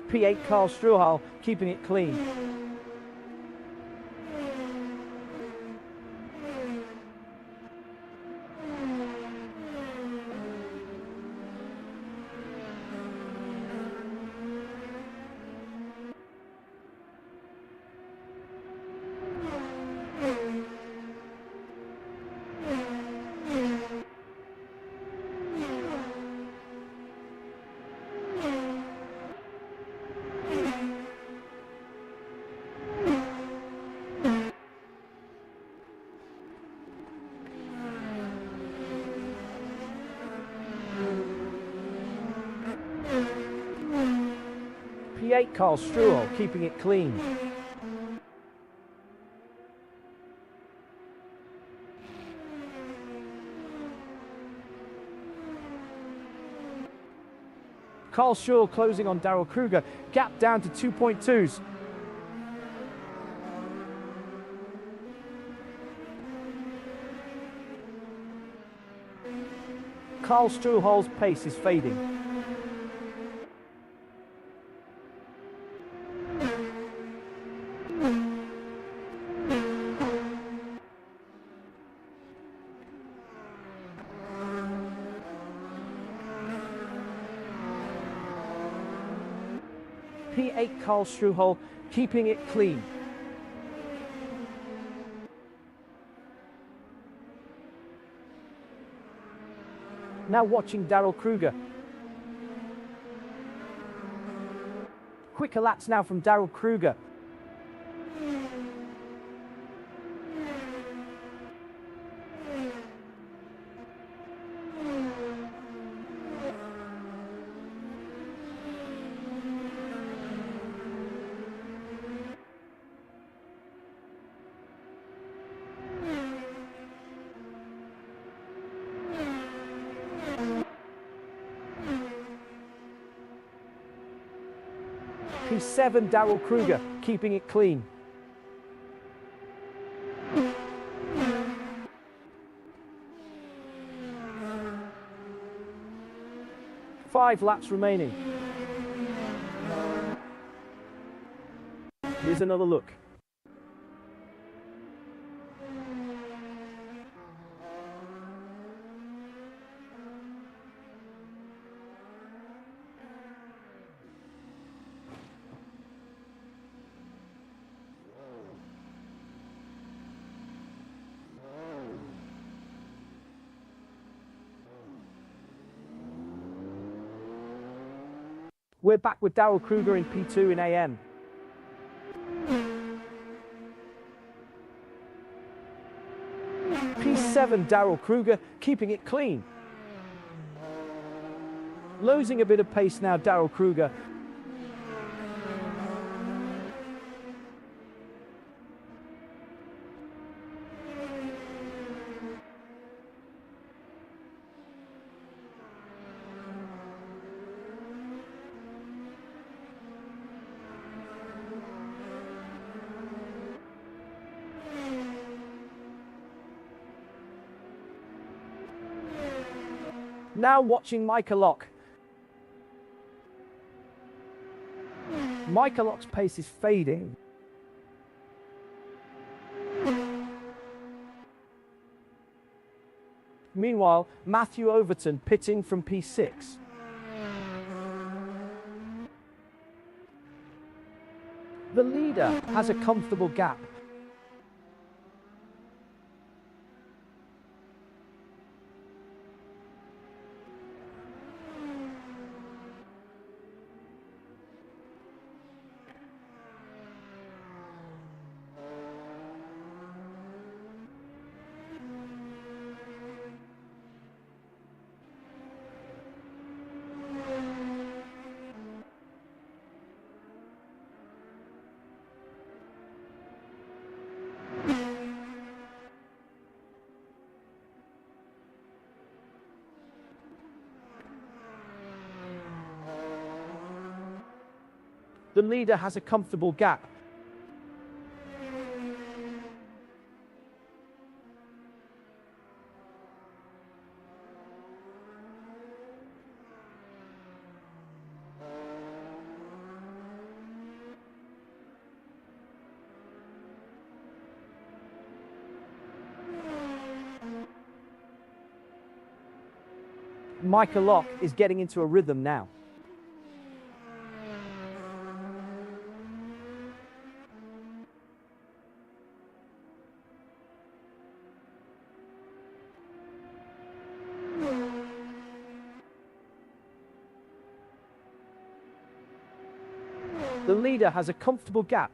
P8 Karl Struhal keeping it clean. P8 Karl Struhal keeping it clean. Karl Struhal closing on Daryl Kruger, gap down to 2.2s. Karl Struhal's pace is fading. P8 Karl Struhal keeping it clean. Now watching Daryl Kruger. Quicker laps now from Daryl Kruger. P7 Daryl Kruger keeping it clean. Five laps remaining. Here's another look. We're back with Daryl Kruger in P2 in AM. P7 Daryl Kruger keeping it clean. Losing a bit of pace now, Daryl Kruger. Now watching Micah Lock. Micah Lock's pace is fading. Meanwhile, Matthew Overton pitting from P6. The leader has a comfortable gap. The leader has a comfortable gap. Michael Lock is getting into a rhythm now. The leader has a comfortable gap.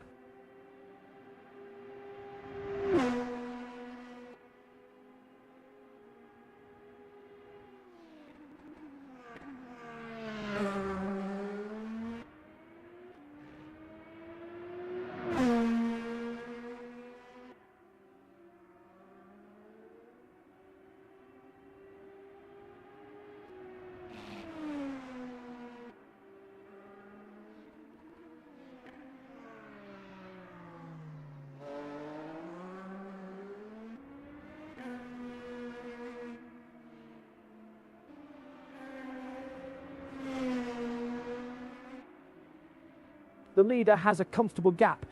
The leader has a comfortable gap.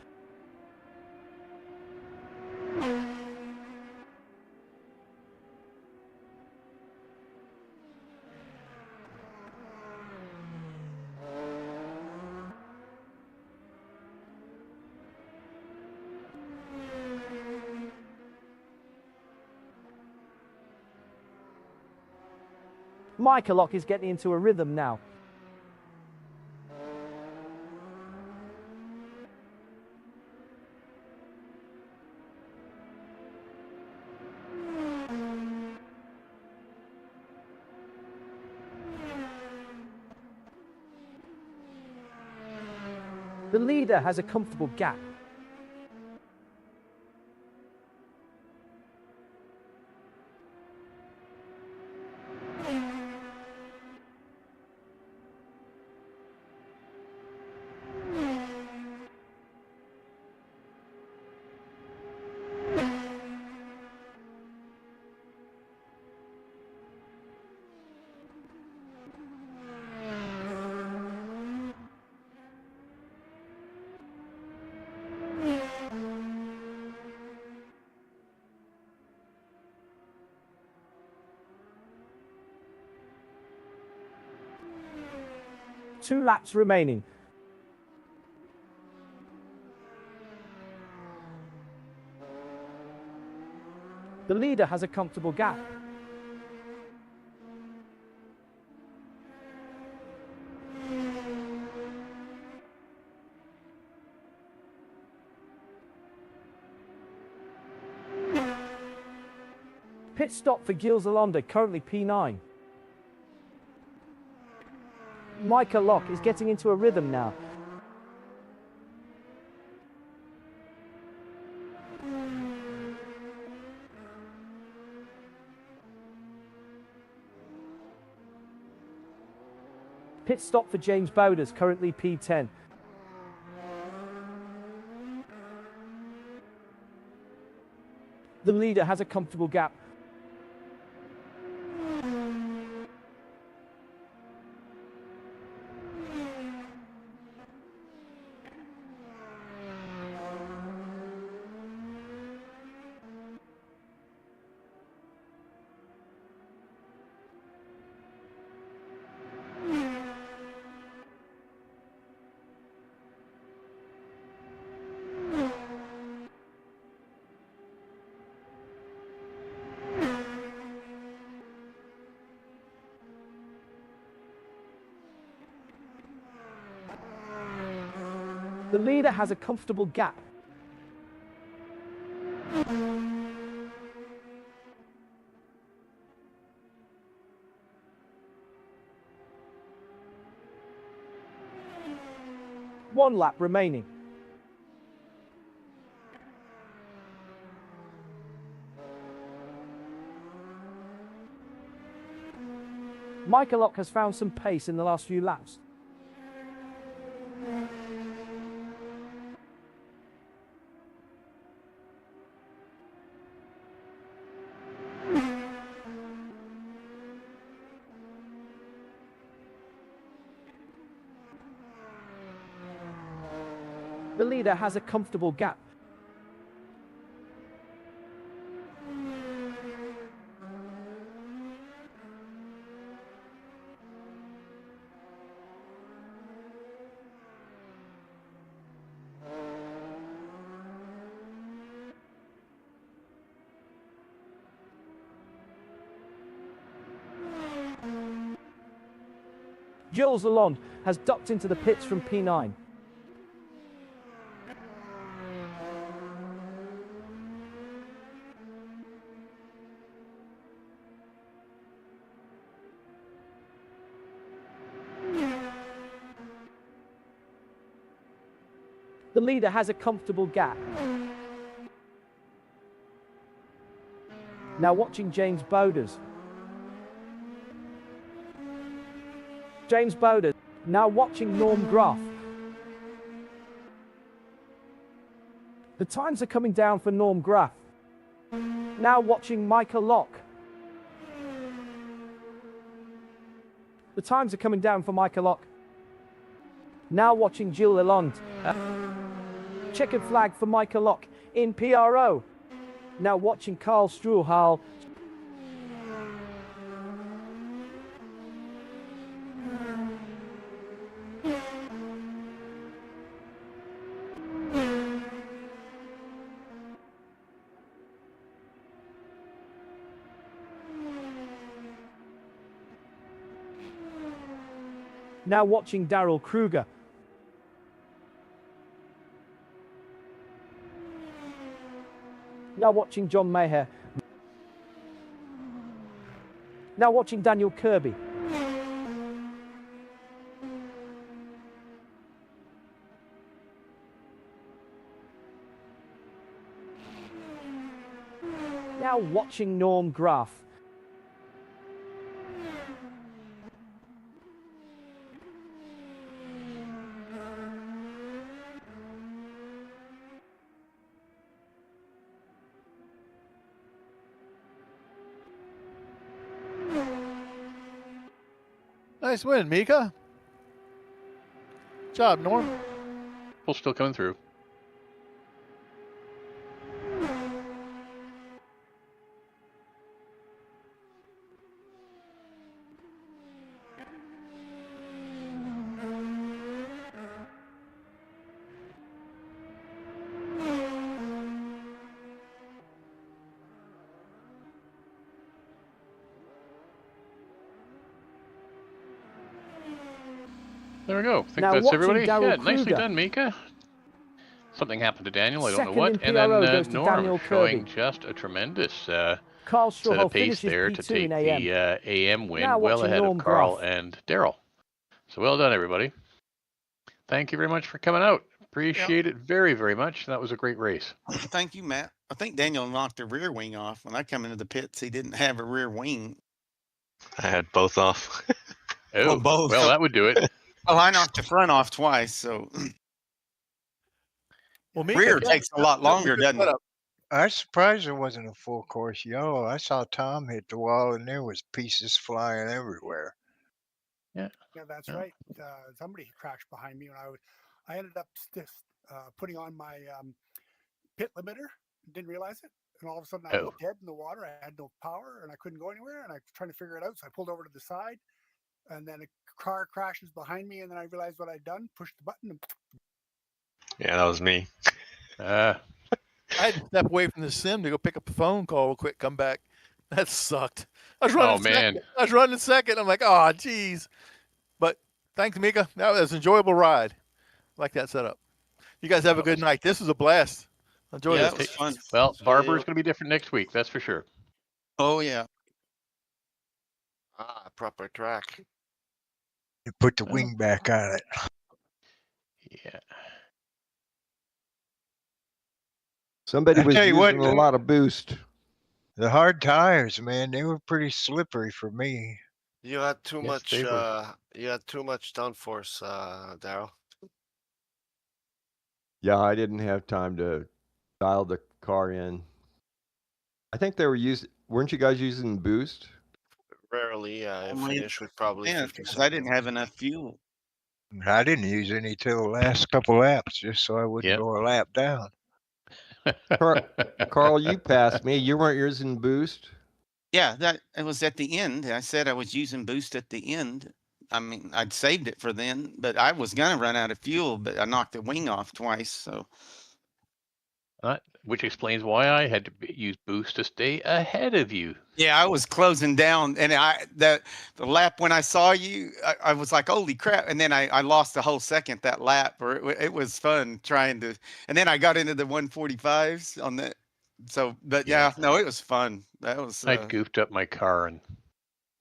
Michael Lock is getting into a rhythm now. The leader has a comfortable gap. Two laps remaining. The leader has a comfortable gap. Pit stop for Gilles Alonda, currently P9. Michael Lock is getting into a rhythm now. Pit stop for James Bowders, currently P10. The leader has a comfortable gap. The leader has a comfortable gap. One lap remaining. Michael Lock has found some pace in the last few laps. The leader has a comfortable gap. Jules Lalonde has ducked into the pits from P9. The leader has a comfortable gap. Now watching James Bowders. James Bowders now watching Norm Graff. The times are coming down for Norm Graff. Now watching Michael Locke. The times are coming down for Michael Locke. Now watching Gilles Lalonde. Checkered flag for Michael Locke in PRO. Now watching Karl Struhal. Now watching Daryl Kruger. Now watching John Maher. Now watching Daniel Kirby. Now watching Norm Graff. Nice win, Mika. Good job, Norm. People still coming through. There we go. I think Now that's watching everybody. Daryl Yeah, nicely Kruger. done, Mika. Something happened to Daniel. I don't know Second what. in And then PRO goes to Norm Daniel showing Kirby. just a tremendous Carl set Struhal of pace finishes there to P2 take in AM. the AM win, Now well watching ahead Norm of Carl Graff. and Daryl. So well done, everybody. Thank you very much for coming out. Appreciate it very, very much. That was a great race. Thank you, Matt. I think Daniel knocked the rear wing off. When I come into the pits, he didn't have a rear wing. I had both off. Oh, Well, both. well, that would do it. Oh, I knocked the front off twice, so Well, Mika, rear that- takes a lot that was longer, good doesn't it? setup. I was surprised it wasn't a full course yellow. I saw Tom hit the wall and there was pieces flying everywhere. Yeah. Yeah, that's Yeah. right. Somebody crashed behind me when I ended up putting on my pit limiter. Didn't realize it, and all of a sudden I was dead in the water. I had no power and I couldn't go anywhere. And I was trying to figure it out, so I pulled over to the side, and then a car crashes behind me, and then I realized what I'd done. Pushed the button. And Yeah, that was me. I had to step away from the sim to go pick up the phone call real quick, come back. That sucked. I was running second. I was running second. I'm like, oh, geez. But thanks, Mika. That was an enjoyable ride. I like that setup. You guys have a good night. This was a blast. Enjoy yeah, this. it was fun. Well, Barber's going to be different next week. That's for sure. Oh yeah. Proper track. You put the wing back on it. Yeah. Somebody I was tell you using what, a lot of boost. The hard tires, man, they were pretty slippery for me. You had too Yes, much. they were. You had too much downforce, Daryl. Yeah, I didn't have time to dial the car in. I think they were weren't you guys using boost? Rarely, I Only finish with probably Yeah, 50 because seconds. I didn't have enough fuel. I didn't use any till the last couple laps, just so I wouldn't Yep. go a lap down. Carl, you passed me. You weren't using boost. Yeah, that it was at the end. I said I was using boost at the end. I mean, I'd saved it for then, but I was gonna run out of fuel, but I knocked the wing off twice. So, Which explains why I had to use boost to stay ahead of you. yeah, I was closing down, and the lap when I saw you, I was like, holy crap! And then I lost a whole second that lap. Or it was fun trying to, and then I got into the 145s on that. So, but yeah, no, it was fun. That was. I goofed up my car and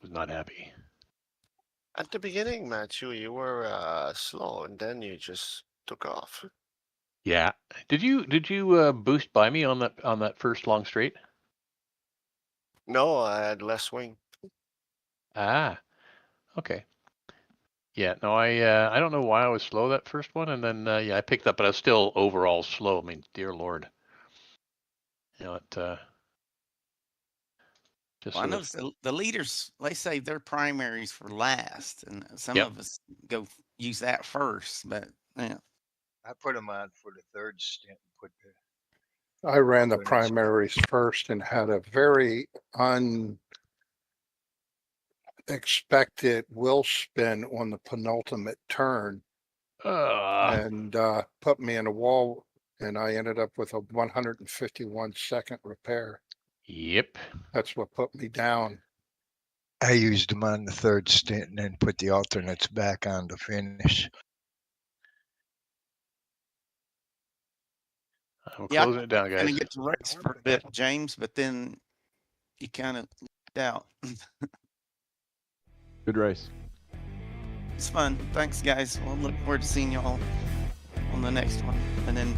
was not happy. At the beginning, Matthew, you were slow, and then you just took off. Yeah. Did you boost by me on that first long straight? No, I had less wing. Ah. Okay. Yeah. No, I don't know why I was slow that first one, and then I picked up, but I was still overall slow. I mean, dear Lord. Well, I noticed the leaders, they save their primaries for last, and some Yep. of us go use that first. But yeah, I put them on for the third stint. I ran the primaries first and had a very unexpected wheel spin on the penultimate turn and put me in a wall, and I ended up with a 151 second repair. Yep. That's what put me down. I used them on the third stint and then put the alternates back on to finish. I'm closing it down, guys. I'm gonna get to race for a bit, James, but then you kind of out. Good race. It's fun. Thanks, guys. We'll look forward to seeing you all on the next one, and then